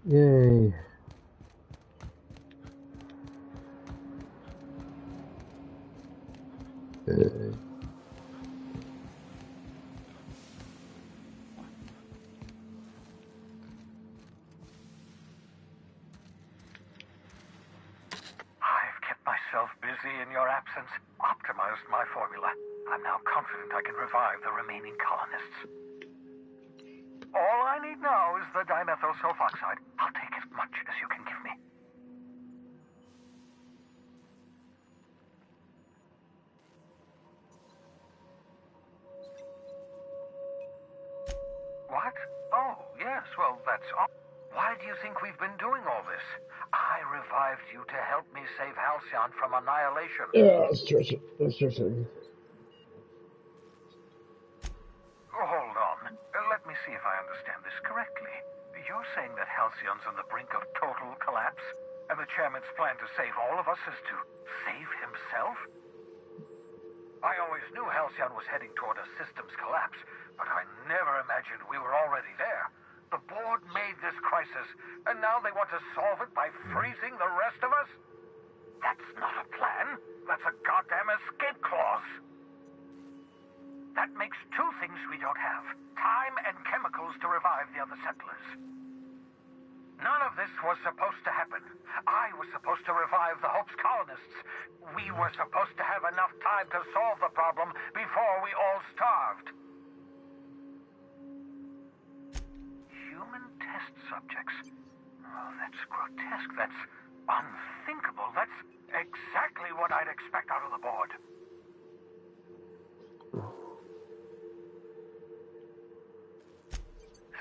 Yay. I've kept myself busy in your absence, optimized my formula. I'm now confident I can revive the remaining colonists. All I need now is the dimethyl sulfoxide. I'll take as much as you can give me. What? Oh, yes, well, that's all. Why do you think we've been doing all this? I revived you to help me save Halcyon from annihilation. Yeah, let's stretch it. Let's stretch it. Hold on. Let me see if I understand this correctly. You're saying that Halcyon's on the brink of total collapse? And the chairman's plan to save all of us is to save himself? I always knew Halcyon was heading toward a systems collapse, but I never imagined we were already there. The board made this crisis, and now they want to solve it by freezing the rest of us? That's not a plan. That's a goddamn escape clause. That makes two things we don't have. Time and chemicals to revive the other settlers. None of this was supposed to happen. I was supposed to revive the Hope's colonists. We were supposed to have enough time to solve the problem before we all starved. Human test subjects. Oh, that's grotesque. That's unthinkable. That's exactly what I'd expect out of the board.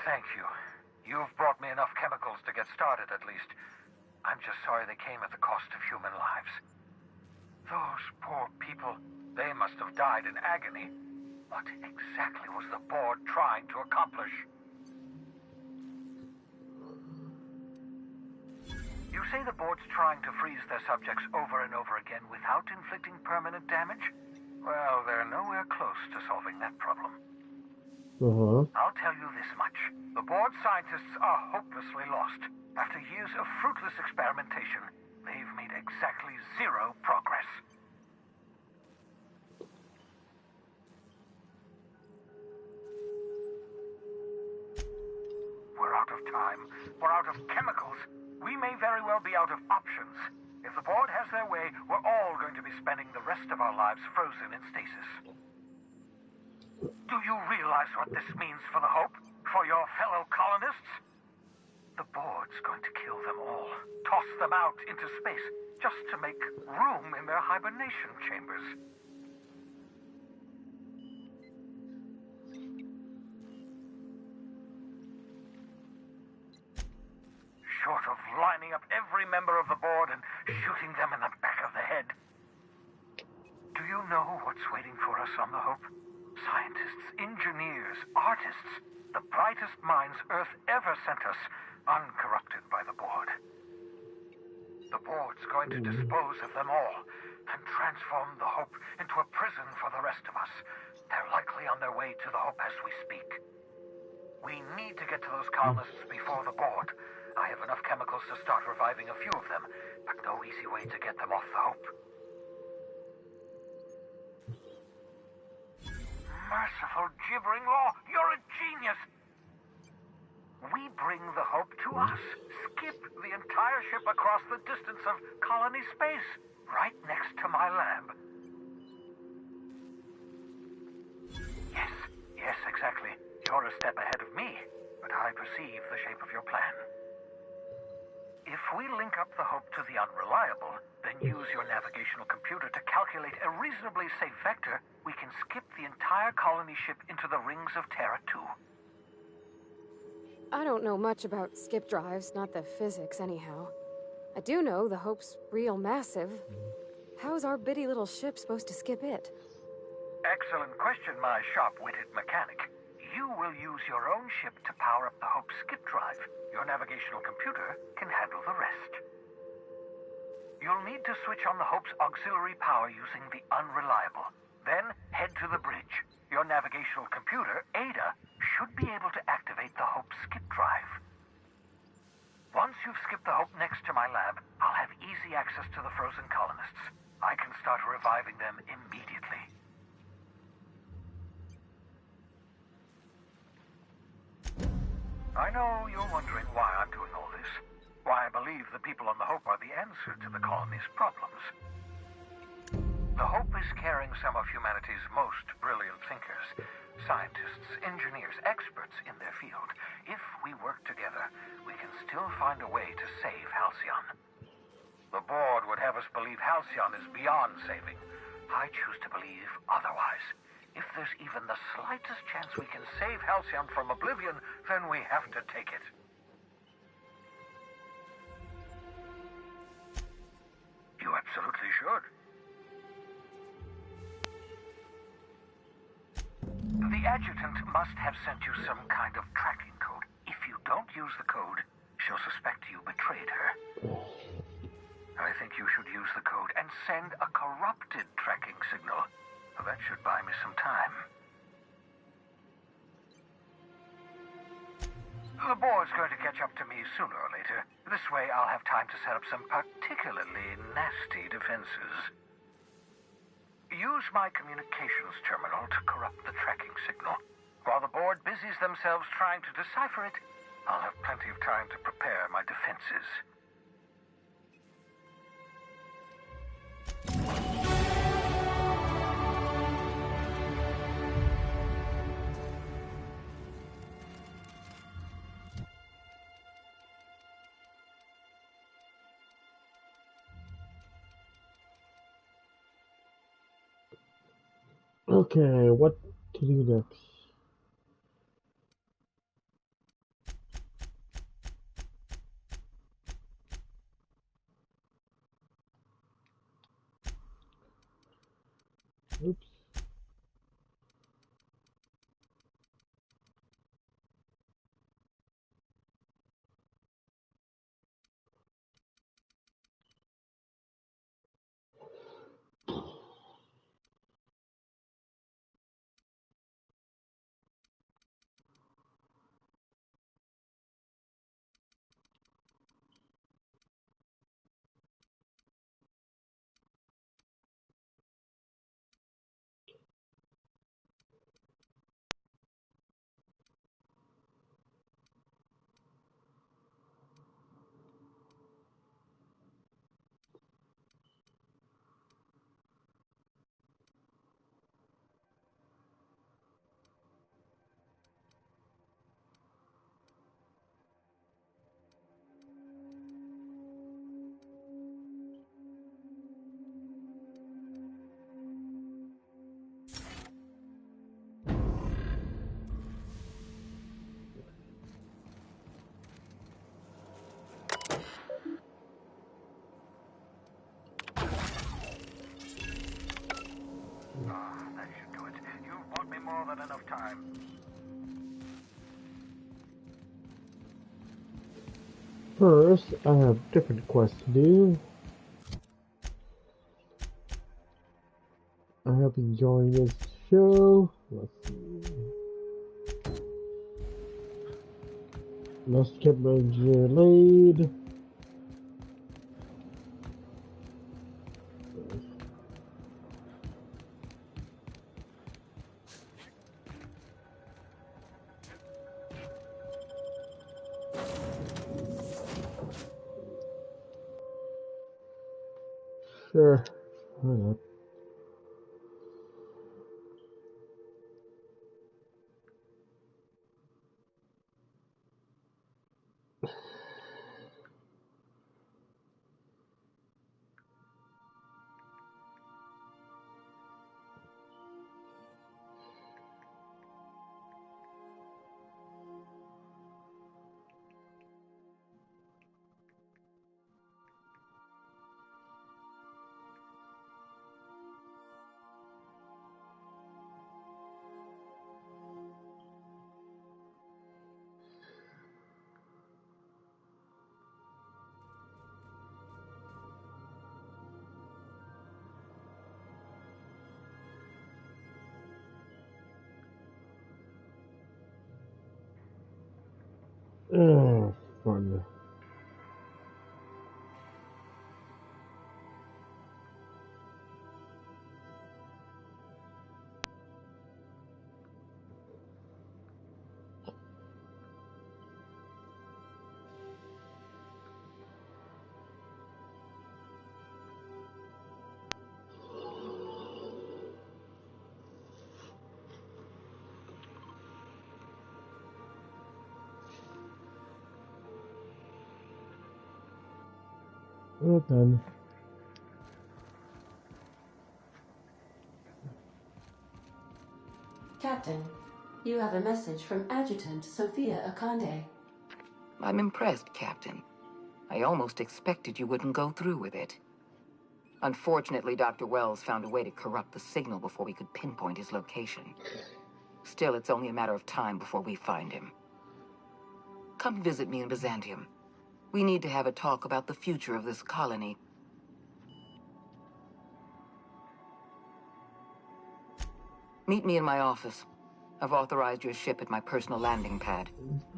Thank you. You've brought me enough chemicals to get started, at least. I'm just sorry they came at the cost of human lives. Those poor people, they must have died in agony. What exactly was the board trying to accomplish? You say the board's trying to freeze their subjects over and over again without inflicting permanent damage? Well, they're nowhere close to solving that problem. I'll tell you this much. The board scientists are hopelessly lost. After years of fruitless experimentation, they've made exactly zero progress. We're out of time. We're out of chemicals. We may very well be out of options. If the board has their way, we're all going to be spending the rest of our lives frozen in stasis. Do you realize what this means for the Hope? For your fellow colonists? The board's going to kill them all. Toss them out into space, just to make room in their hibernation chambers. Short of lining up every member of the board and shooting them in the back of the head. Do you know what's waiting for us on the Hope? Scientists, engineers, artists, the brightest minds Earth ever sent us, uncorrupted by the board. The board's going to dispose of them all and transform the Hope into a prison for the rest of us. They're likely on their way to the Hope as we speak. We need to get to those colonists before the board. I have enough chemicals to start reviving a few of them, but no easy way to get them off the Hope. Merciful gibbering law, you're a genius! We bring the Hope to us. Skip the entire ship across the distance of colony space, right next to my lab. Yes, exactly. You're a step ahead of me, but I perceive the shape of your plan. If we link up the Hope to the Unreliable, then use your navigational computer to calculate a reasonably safe vector, we can skip the entire colony ship into the rings of Terra 2. I don't know much about skip drives, not the physics anyhow. I do know the Hope's real massive. How's our bitty little ship supposed to skip it? Excellent question, my sharp-witted mechanic. You will use your own ship to power up the Hope's skip drive. Your navigational computer can handle the rest. You'll need to switch on the Hope's auxiliary power using the unreliable. Then head to the bridge. Your navigational computer, Ada, should be able to activate the Hope skip drive. Once you've skipped the Hope next to my lab, I'll have easy access to the frozen colonists. I can start reviving them immediately. I know you're wondering why I'm doing all this. Why I believe the people on the Hope are the answer to the colony's problems. The Hope is carrying some of humanity's most brilliant thinkers, scientists, engineers, experts in their field. If we work together, we can still find a way to save Halcyon. The board would have us believe Halcyon is beyond saving. I choose to believe otherwise. If there's even the slightest chance we can save Halcyon from oblivion, then we have to take it. You absolutely should. The adjutant must have sent you some kind of tracking code. If you don't use the code, she'll suspect you betrayed her. I think you should use the code and send a corrupted tracking signal. That should buy me some time. The board's going to catch up to me sooner or later. This way I'll have time to set up some particularly nasty defenses. Use my communications terminal to corrupt the tracking signal. While the board busies themselves trying to decipher it, I'll have plenty of time to prepare my defenses. Okay, what to do next? Oops. That should do it. You've bought me more than enough time. First, I have different quests to do. I hope you enjoying this show. Let's see. Let's get my engineer lead. Sure. Why not? Oh, fun. Well done. Captain, you have a message from Adjutant Sophia Akande. I'm impressed, Captain. I almost expected you wouldn't go through with it. Unfortunately, Dr. Wells found a way to corrupt the signal before we could pinpoint his location. Still, it's only a matter of time before we find him. Come visit me in Byzantium. We need to have a talk about the future of this colony. Meet me in my office. I've authorized your ship at my personal landing pad.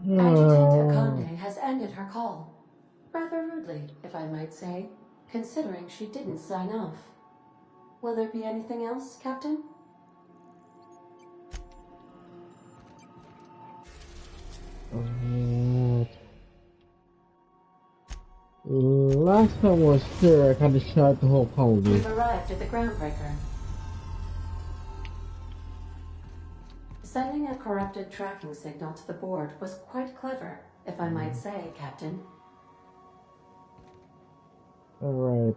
Adjutant Akande has ended her call. Rather rudely, if I might say, considering she didn't sign off. Will there be anything else, Captain? Last time I was here, I kind of shot the whole colony. We've arrived at the groundbreaker. Sending a corrupted tracking signal to the board was quite clever, if I might say, Captain. Alright.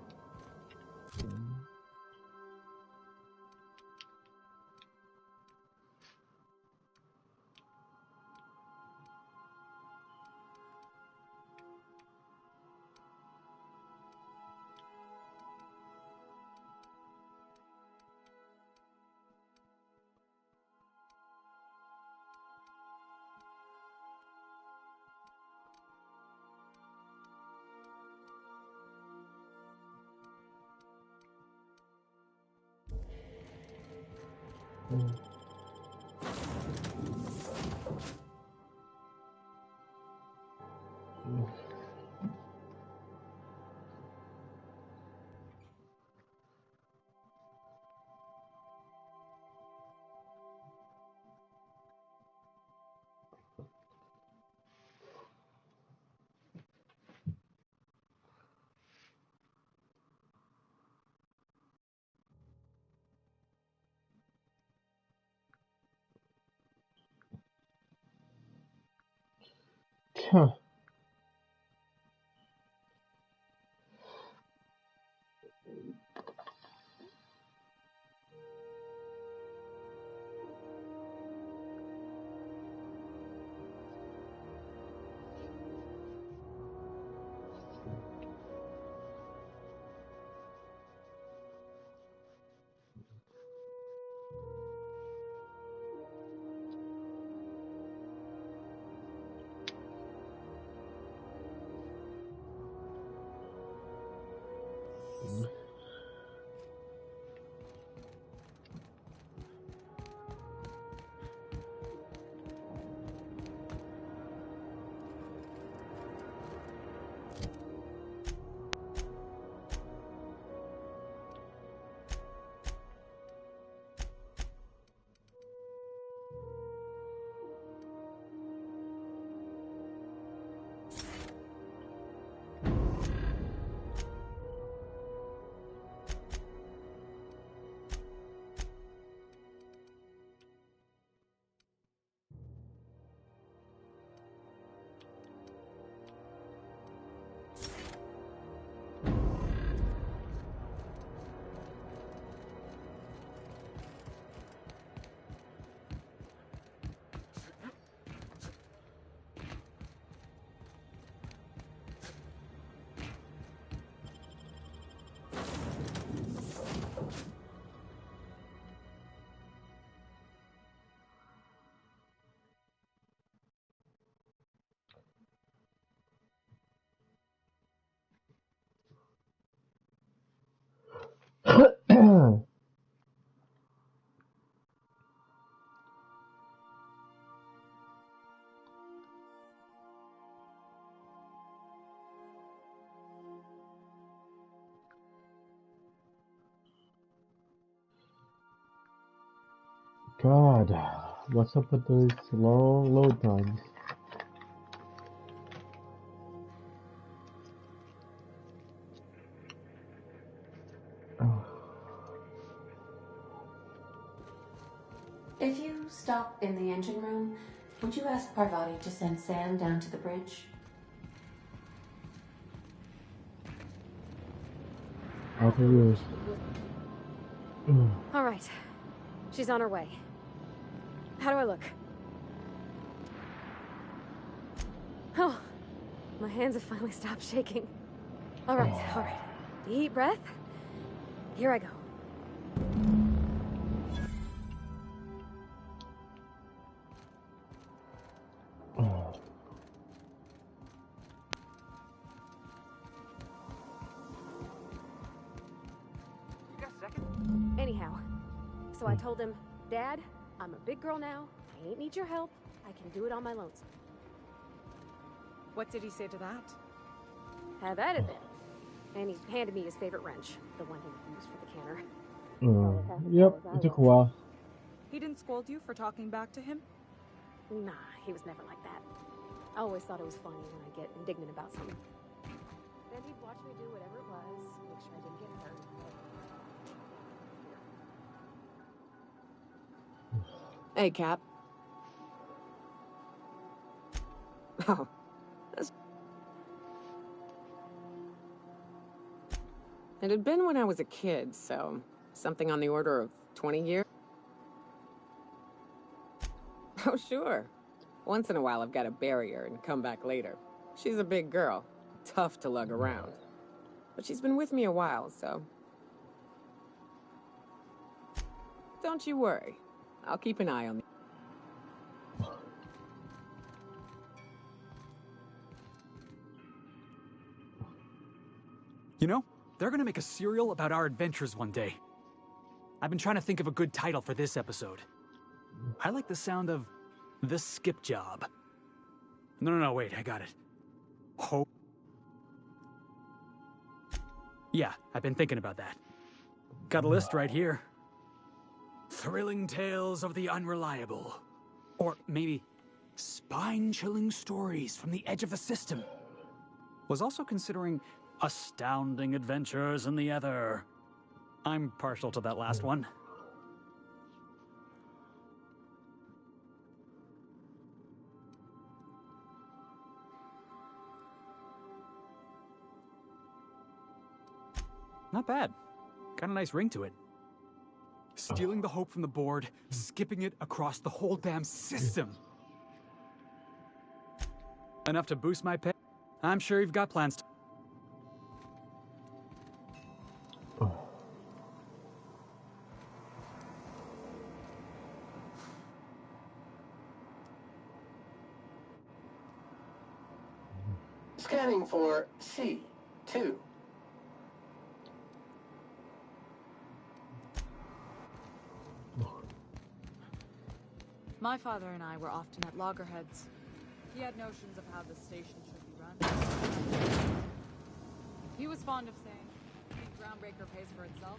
Huh. God, what's up with those long load times? If you stop in the engine room, would you ask Parvati to send Sam down to the bridge? After years. All right. She's on her way. How do I look? Oh, my hands have finally stopped shaking. All right, all right. Deep breath. Here I go. Anyhow, so I told him, Dad, I'm a big girl now. I ain't need your help. I can do it on my lonesome. What did he say to that? How that have been? And he handed me his favorite wrench, the one he used for the canner. Yep, it took a while. He didn't scold you for talking back to him? Nah, he was never like that. I always thought it was funny when I get indignant about something. Then he'd watch me do whatever it was, make sure I didn't get hurt. Hey, Cap. Oh, that's... It had been when I was a kid, so something on the order of 20 years. Oh, sure. Once in a while I've got to bury her and come back later. She's a big girl, tough to lug around. But she's been with me a while, so... Don't you worry. I'll keep an eye on the... You know, they're gonna make a serial about our adventures one day. I've been trying to think of a good title for this episode. I like the sound of The Skip Job. No, wait, I got it. Hope. Yeah, I've been thinking about that. Got a list right here. Thrilling Tales of the Unreliable. Or maybe Spine-Chilling Stories from the Edge of the System. Was also considering Astounding Adventures in the Ether. I'm partial to that last one. Not bad. Got a nice ring to it. Stealing the hope from the board, skipping it across the whole damn system. Enough to boost my pay? I'm sure you've got plans to... Scanning for C2. My father and I were often at loggerheads. He had notions of how the station should be run. He was fond of saying, Groundbreaker pays for itself.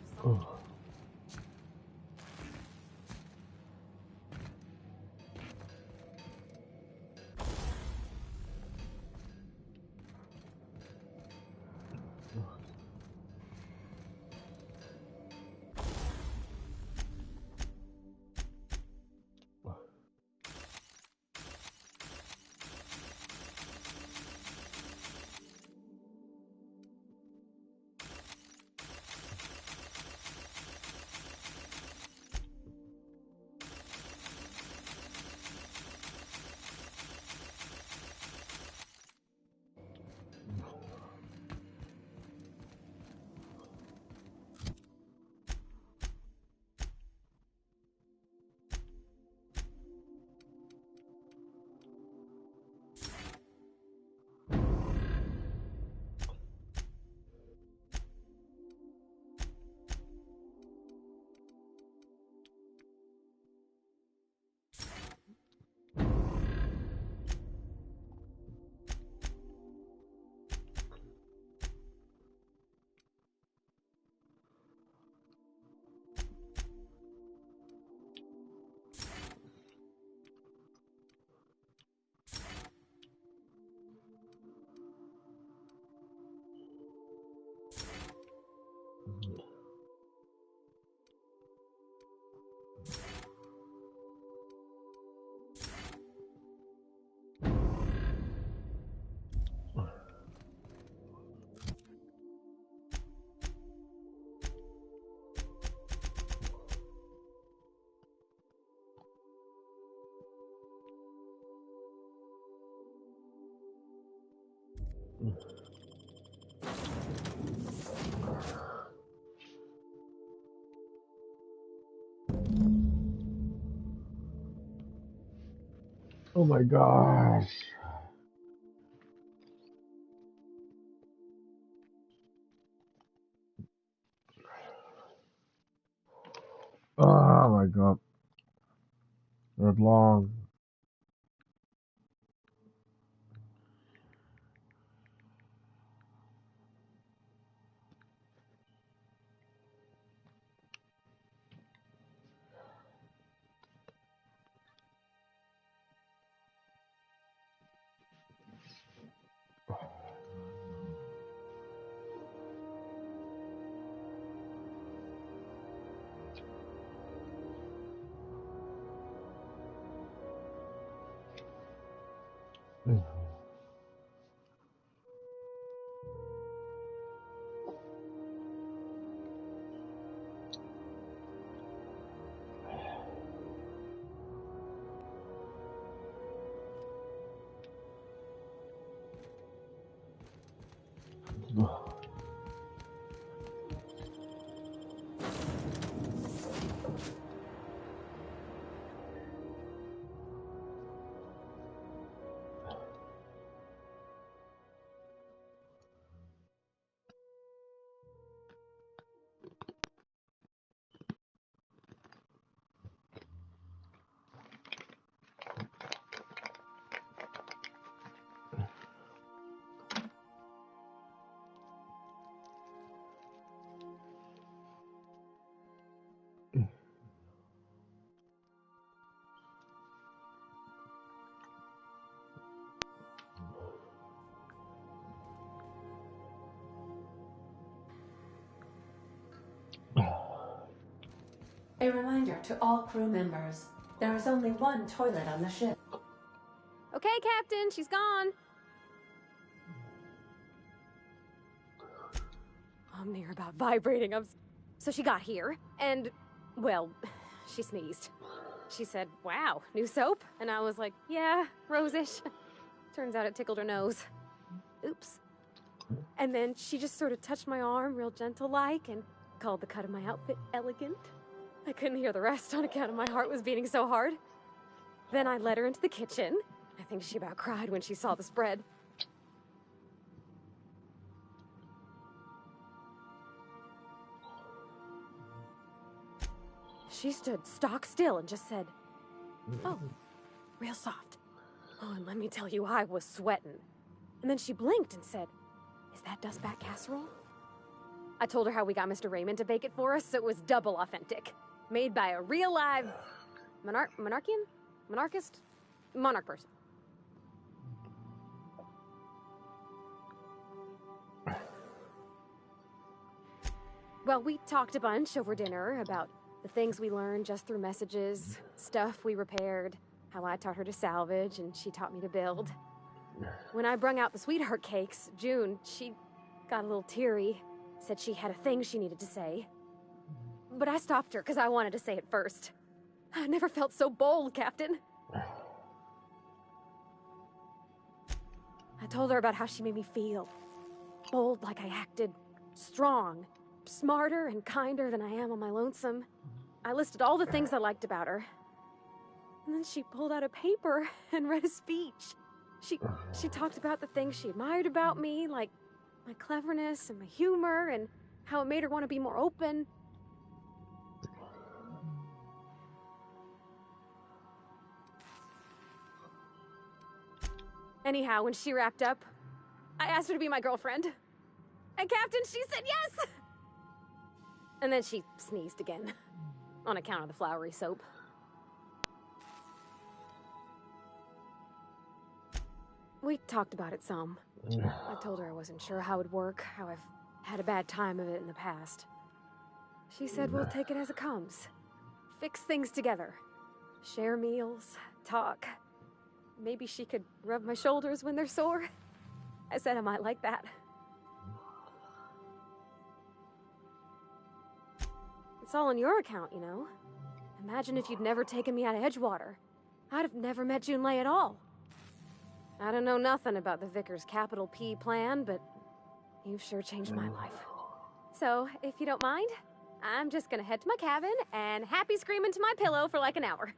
Oh my gosh. Oh my god. That's long. A reminder to all crew members, there is only one toilet on the ship. Okay, Captain, she's gone. I'm near about vibrating. So she got here, and, well, she sneezed. She said, wow, new soap? And I was like, yeah, rose-ish. Turns out it tickled her nose. Oops. And then she just sort of touched my arm real gentle-like and called the cut of my outfit elegant. I couldn't hear the rest on account of my heart was beating so hard. Then I led her into the kitchen. I think she about cried when she saw the spread. She stood stock still and just said, oh, real soft. Oh, and let me tell you, I was sweating. And then she blinked and said, is that dustback casserole? I told her how we got Mr. Raymond to bake it for us, so it was double authentic. Made by a real live monarch person. Well, we talked a bunch over dinner about the things we learned just through messages, stuff we repaired, how I taught her to salvage and she taught me to build. When I brung out the sweetheart cakes, June, she got a little teary, said she had a thing she needed to say. But I stopped her because I wanted to say it first. I never felt so bold, Captain. I told her about how she made me feel. Bold like I acted, strong, smarter and kinder than I am on my lonesome. I listed all the things I liked about her. And then she pulled out a paper and read a speech. She talked about the things she admired about me, like my cleverness and my humor, and how it made her want to be more open. Anyhow, when she wrapped up, I asked her to be my girlfriend. And Captain, she said yes! And then she sneezed again, on account of the flowery soap. We talked about it some. I told her I wasn't sure how it'd work, how I've had a bad time of it in the past. She said we'll take it as it comes. Fix things together. Share meals, talk. Maybe she could rub my shoulders when they're sore. I said I might like that. It's all on your account, you know. Imagine if you'd never taken me out of Edgewater. I'd have never met Junlei at all. I don't know nothing about the Vicar's capital P plan, but you've sure changed my life. So, if you don't mind, I'm just gonna head to my cabin and happy scream into my pillow for like an hour.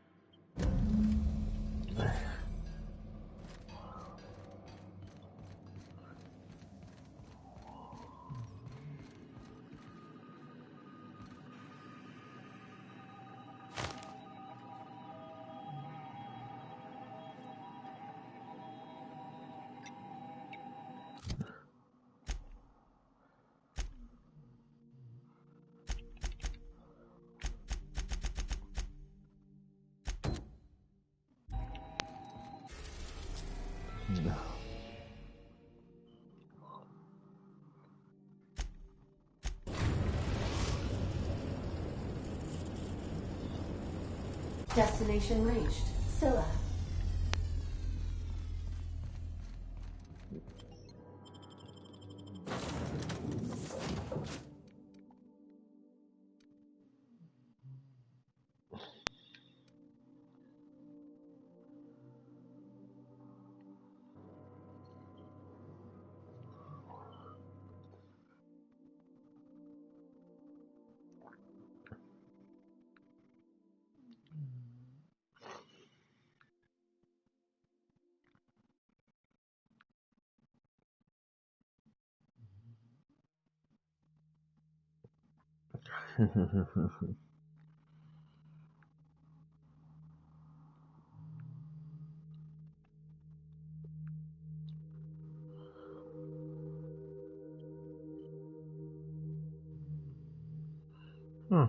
Destination reached. Scylla. Huh.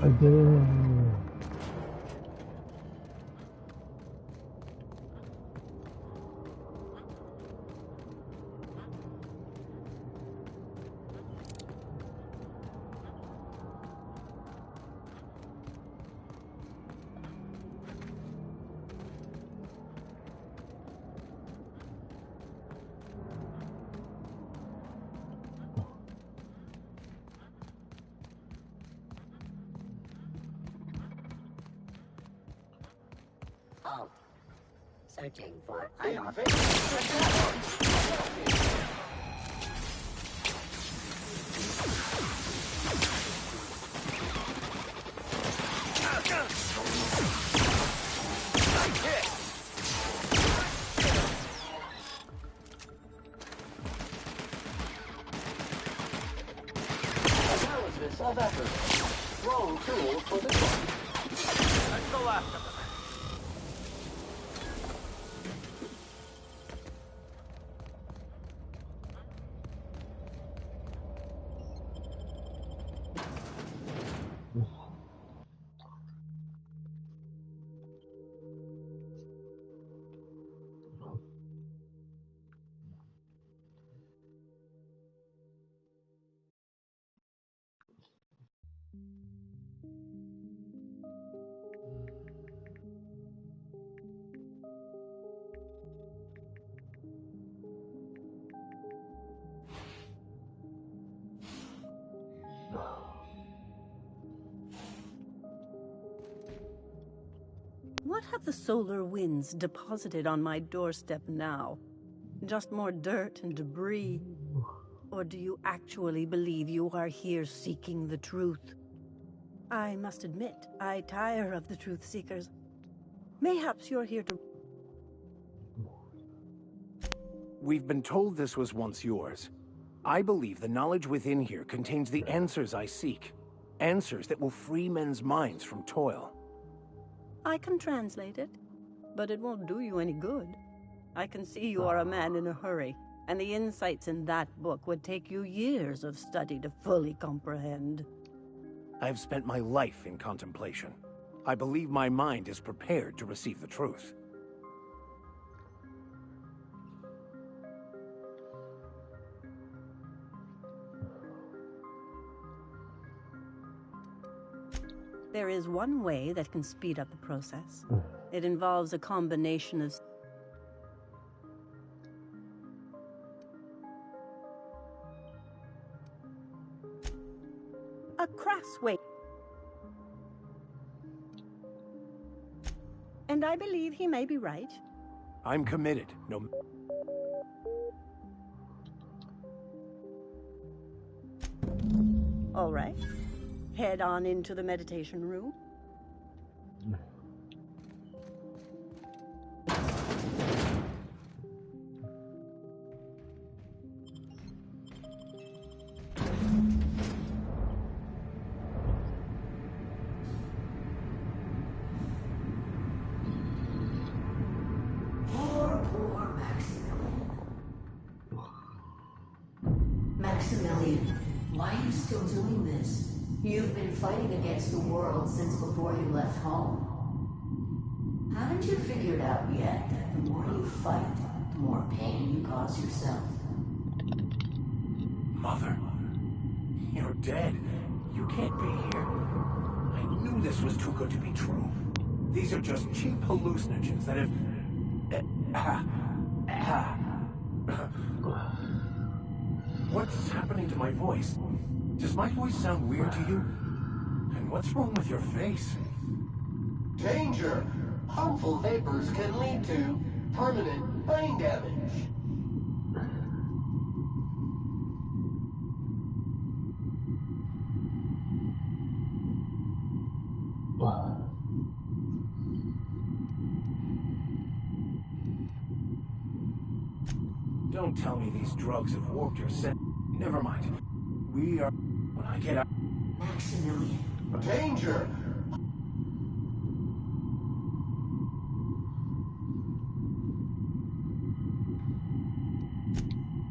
I didn't. Oh. Searching for unauthorized. Analysis of effort. Wrong tool for the job. That's the last of them. What have the solar winds deposited on my doorstep now? Just more dirt and debris? Or do you actually believe you are here seeking the truth? I must admit, I tire of the truth seekers. Mayhaps you're here to... We've been told this was once yours. I believe the knowledge within here contains the answers I seek. Answers that will free men's minds from toil. I can translate it. but it won't do you any good. I can see you are a man in a hurry, and the insights in that book would take you years of study to fully comprehend. I've spent my life in contemplation. I believe my mind is prepared to receive the truth. There is one way that can speed up the process. It involves a combination of... a crass way. And I believe he may be right. I'm committed, no... All right. Head on into the meditation room. Poor Maximilian, why are you still doing this? You've been fighting against the world since before you left home. Haven't you figured out yet that the more you fight, the more pain you cause yourself? Mother, you're dead. You can't be here. I knew this was too good to be true. These are just cheap hallucinogens that have... What's happening to my voice? Does my voice sound weird to you? And what's wrong with your face? Danger! Harmful vapors can lead to permanent brain damage. Don't tell me these drugs have warped your sense. Never mind. We are... When I get out... Maximilian. Danger!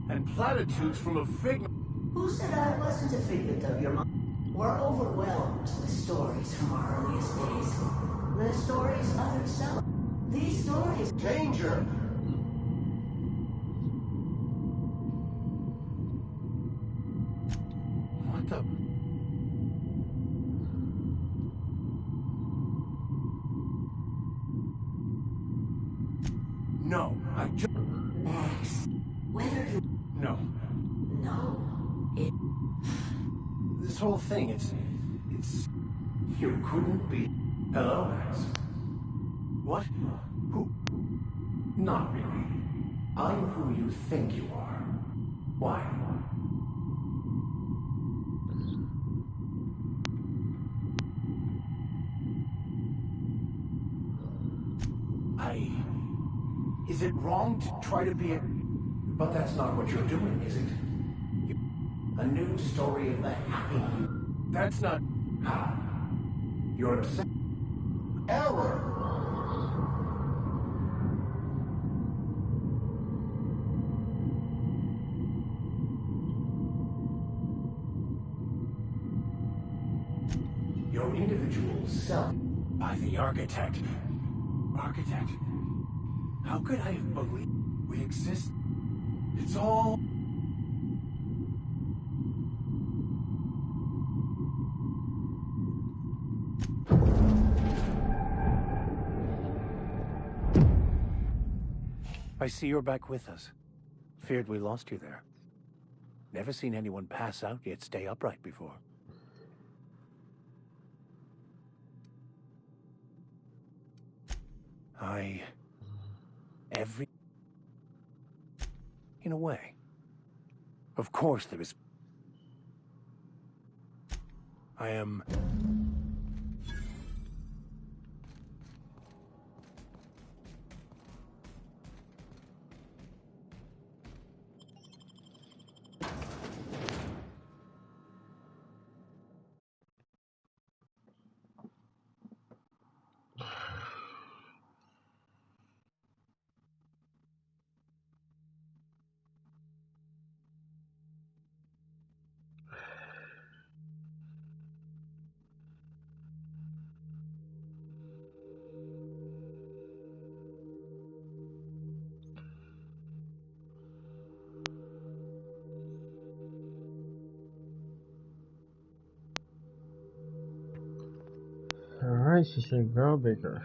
And platitudes from a figment... Who said I wasn't a figment of your mind? We're overwhelmed with stories from our earliest days. The stories others tell. These stories... Danger! What the... No, I just... Max, whether you... No. No, it... This whole thing, it's... You couldn't be... Hello, Max. What? Who? Not really. I'm who you think you are. Why? Is it wrong to try to be a... But that's not what you're doing, is it? A new story of the happy... That's not... How? You're upset... Error! Your individual self... By the architect. Architect? How could I have believed we exist? It's all... I see you're back with us. Feared we lost you there. Never seen anyone pass out yet stay upright before. In a way. Of course there is... I am... She's a girl bigger.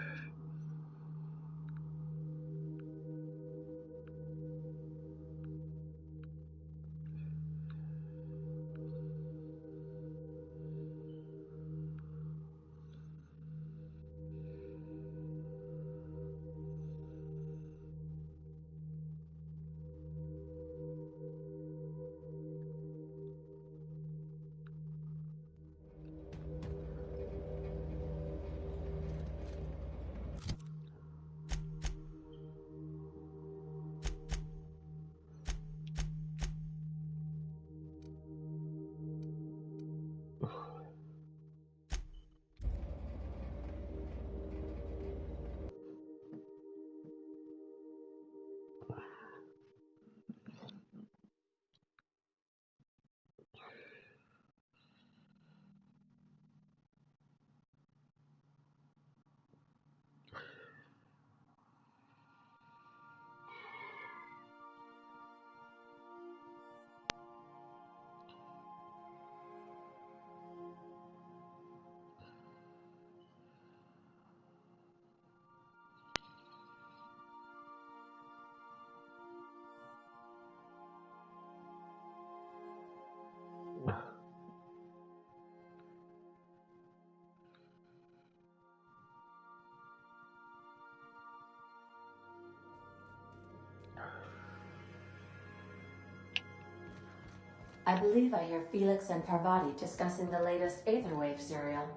I believe I hear Felix and Parvati discussing the latest Aetherwave serial.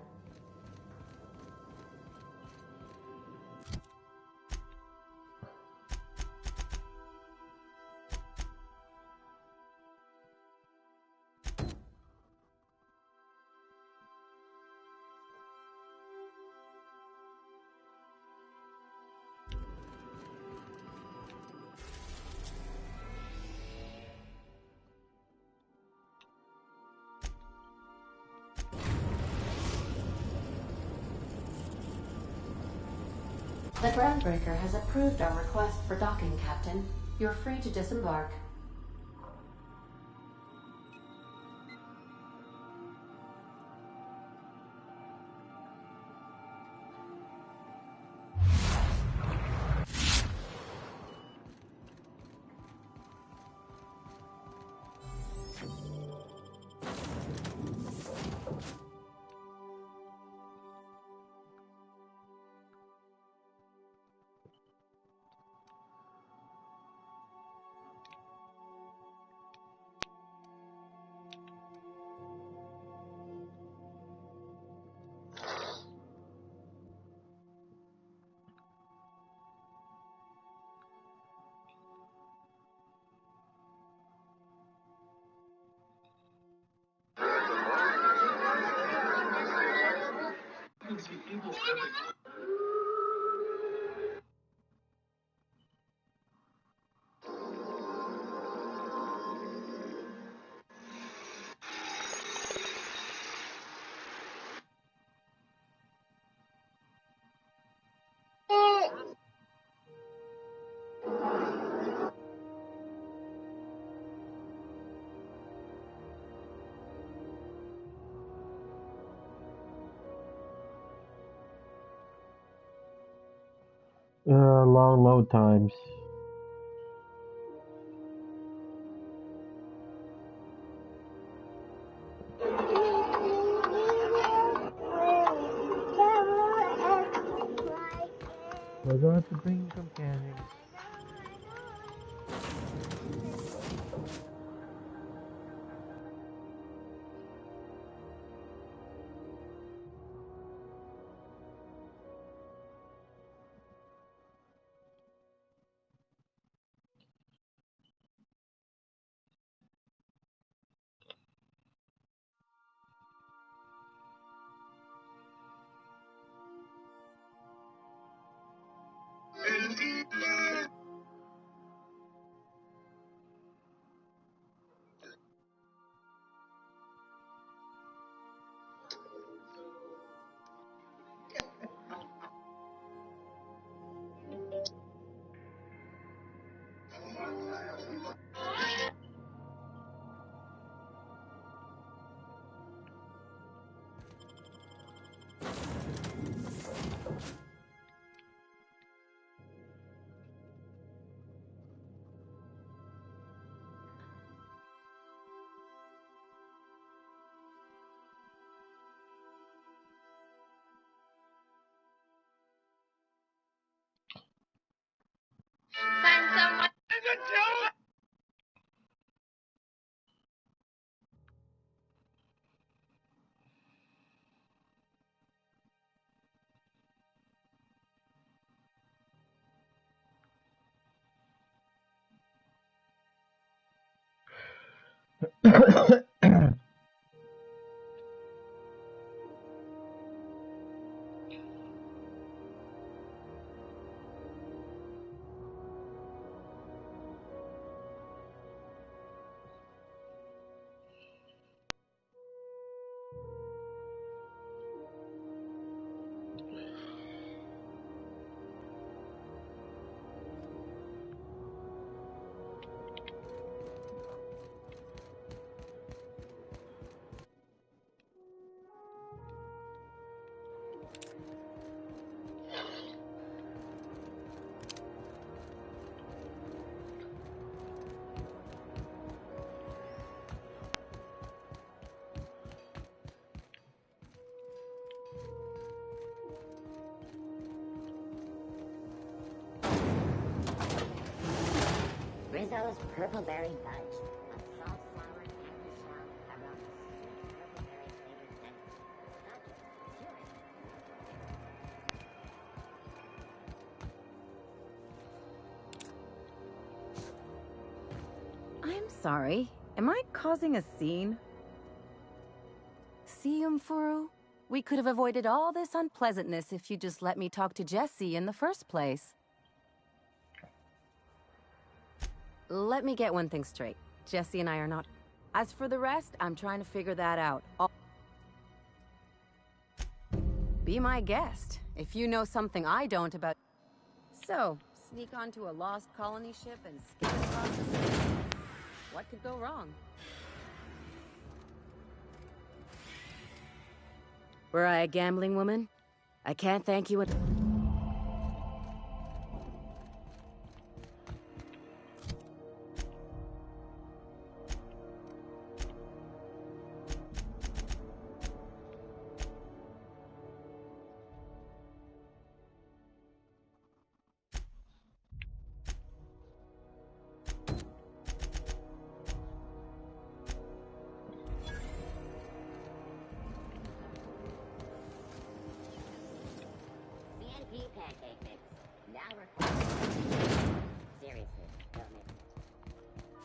The Groundbreaker has approved our request for docking, Captain. You're free to disembark. Long load times. We're going to bring companions. Rizzo's Purple Berry Fudge. A salt sour candy shell around a sweet purple berry flavored center. I'm sorry. Am I causing a scene? See, Umfuru? We could have avoided all this unpleasantness if you just let me talk to Jesse in the first place. Let me get one thing straight. Jesse and I are not... As for the rest, I'm trying to figure that out. Be my guest, if you know something I don't about... So, sneak onto a lost colony ship and skip it across the sea. What could go wrong? Were I a gambling woman? I can't thank you enough. CNP pancake mix. Now required. Seriously, don't mix it.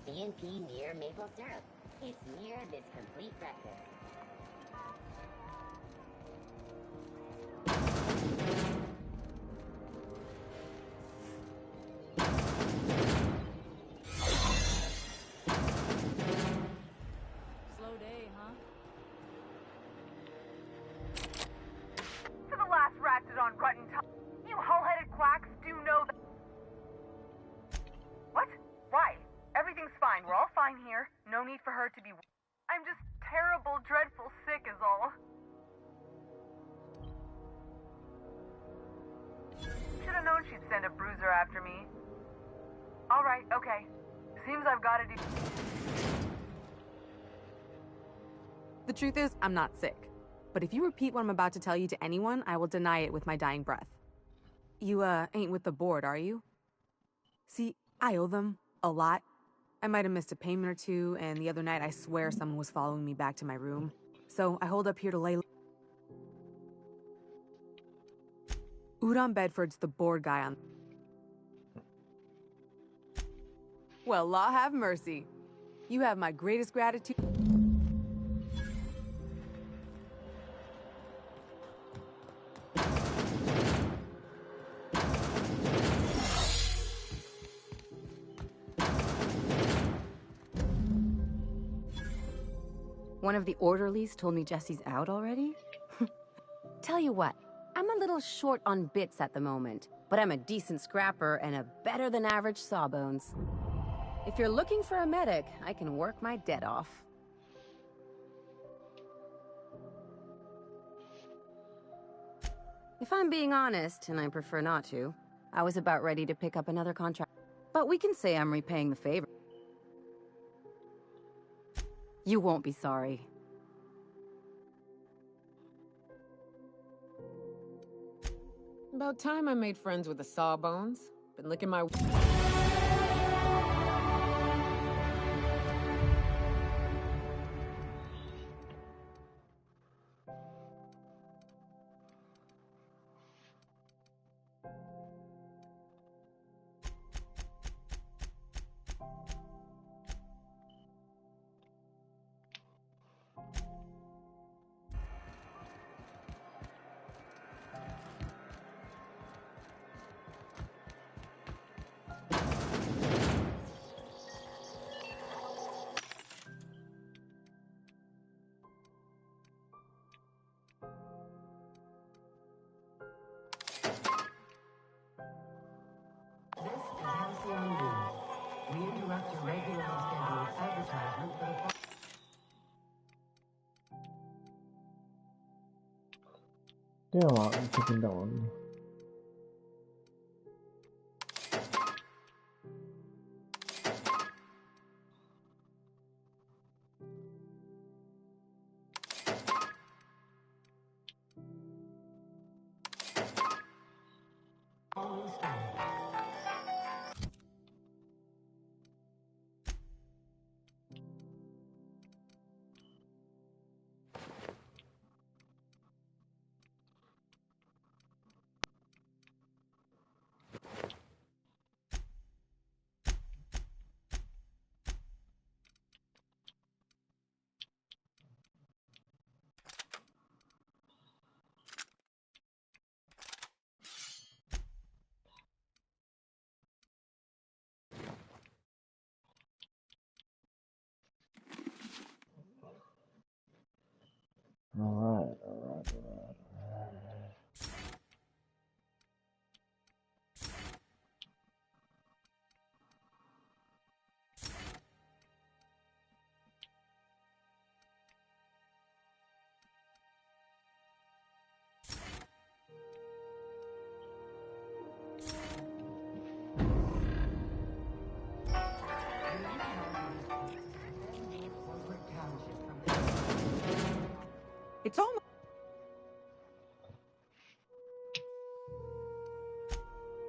CNP near maple syrup. It's near this complete breakfast. Slow day, huh? To the last Ratchet on Rutton Top. You hull-headed quacks do know that... What? Why? Everything's fine. We're all fine here. No need for her to be... I'm just terrible, dreadful sick is all. Should have known she'd send a bruiser after me. Alright, okay. Seems I've got to do... The truth is, I'm not sick. But if you repeat what I'm about to tell you to anyone, I will deny it with my dying breath. You, ain't with the board, are you? See, I owe them a lot. I might have missed a payment or two, and the other night I swear someone was following me back to my room. So I hold up here to lay... Udon Bedford's the board guy on... Well, law have mercy. You have my greatest gratitude... One of the orderlies told me Jesse's out already? Tell you what, I'm a little short on bits at the moment, but I'm a decent scrapper and a better-than-average sawbones. If you're looking for a medic, I can work my debt off. If I'm being honest, and I prefer not to, I was about ready to pick up another contract. But we can say I'm repaying the favor. You won't be sorry. About time I made friends with the Sawbones. Been licking my... This is Halcyon News. We interrupt your regularly scheduled advertisement for the Damn, I'm taking down. Alright. It's almost...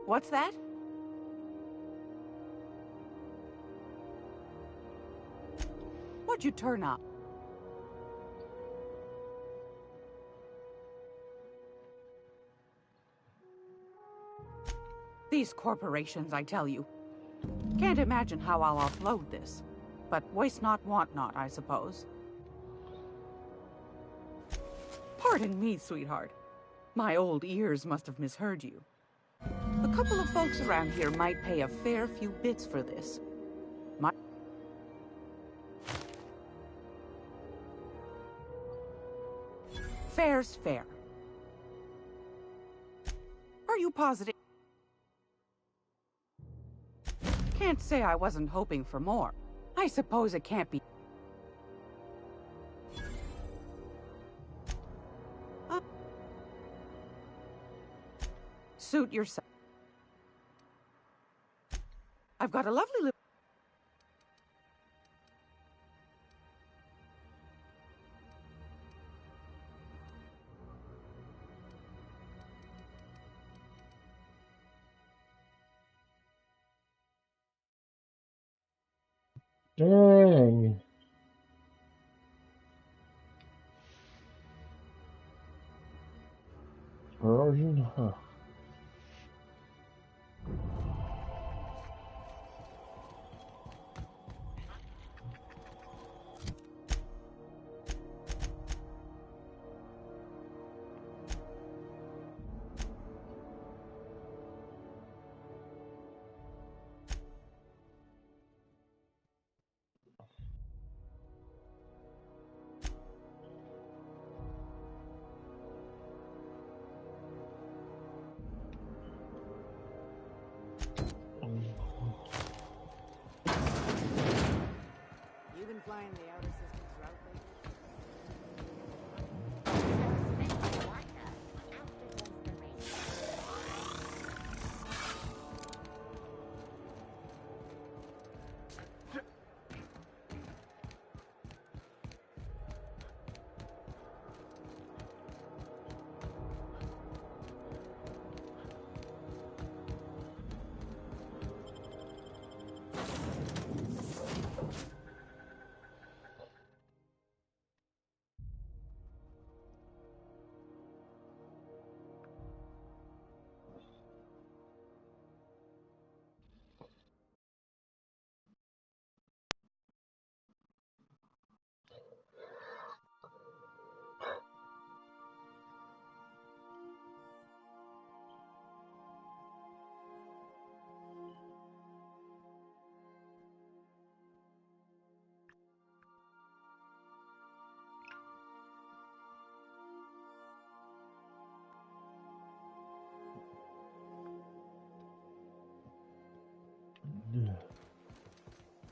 What's that? What'd you turn up? These corporations, I tell you. Can't imagine how I'll offload this. But waste not, want not, I suppose. Pardon me, sweetheart. My old ears must have misheard you. A couple of folks around here might pay a fair few bits for this. Fair's fair. Are you positive? Can't say I wasn't hoping for more. I suppose it can't be... Suit yourself. I've got a lovely little... Dang. Erosion, huh? You've been flying the outer systems route lately?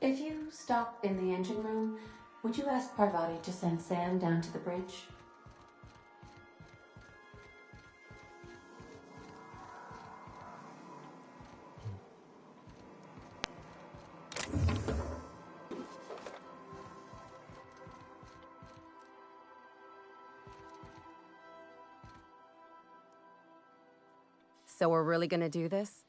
If you stop in the engine room, would you ask Parvati to send Sam down to the bridge? So we're really gonna do this?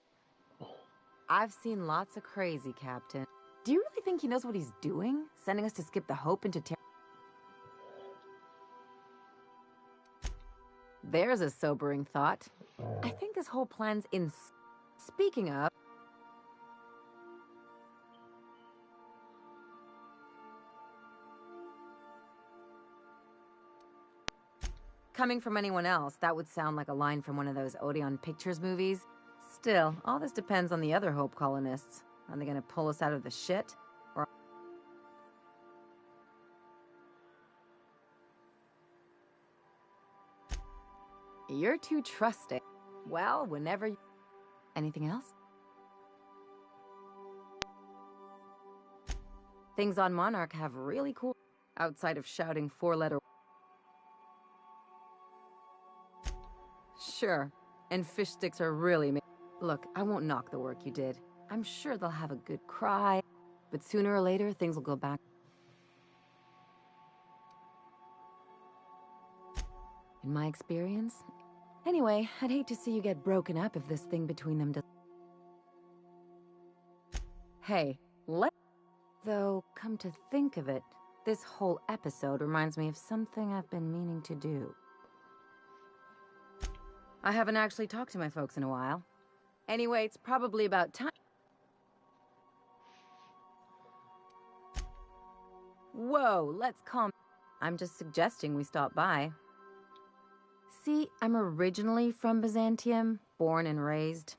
I've seen lots of crazy, Captain. Do you really think he knows what he's doing? Sending us to skip the Hope into There's a sobering thought. I think this whole plan's Speaking of... Coming from anyone else, that would sound like a line from one of those Odeon Pictures movies. Still, all this depends on the other Hope colonists. Are they gonna pull us out of the shit? Or... You're too trusting. Well, whenever you... Anything else? Things on Monarch have really cool... Outside of shouting four-letter... Sure. And fish sticks are really... Look, I won't knock the work you did. I'm sure they'll have a good cry. But sooner or later, things will go back. In my experience... Anyway, I'd hate to see you get broken up if this thing between them does... Hey, Though, come to think of it, this whole episode reminds me of something I've been meaning to do. I haven't actually talked to my folks in a while. Anyway, it's probably about time. Whoa, let's calm... I'm just suggesting we stop by. See, I'm originally from Byzantium, born and raised.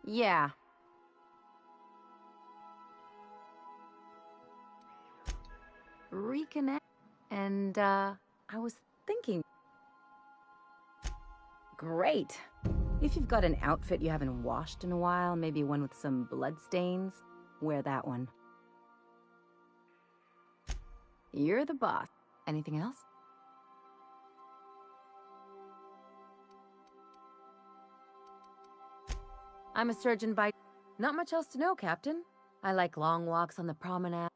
Yeah. Reconnect. And, I was thinking... Great. If you've got an outfit you haven't washed in a while, maybe one with some bloodstains, wear that one. You're the boss. Anything else? I'm a surgeon by... Not much else to know, Captain. I like long walks on the promenade.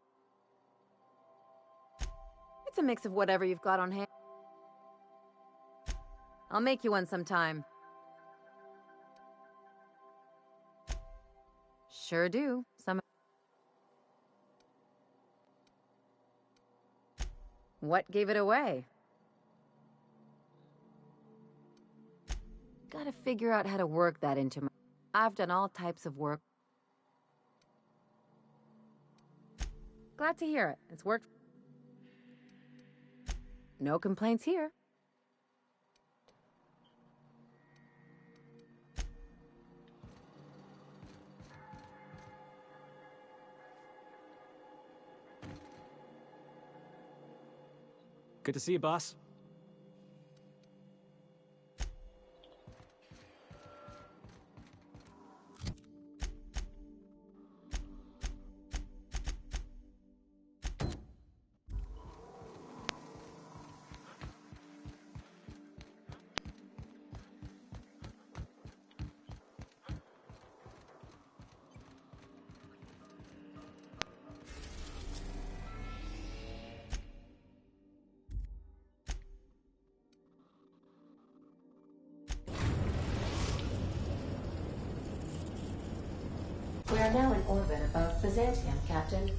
It's a mix of whatever you've got on hand. I'll make you one sometime. Sure do. What gave it away? Gotta figure out how to work that into my... I've done all types of work. Glad to hear it. It's worked. No complaints here. Good to see you, boss. We are now in orbit above Byzantium, Captain.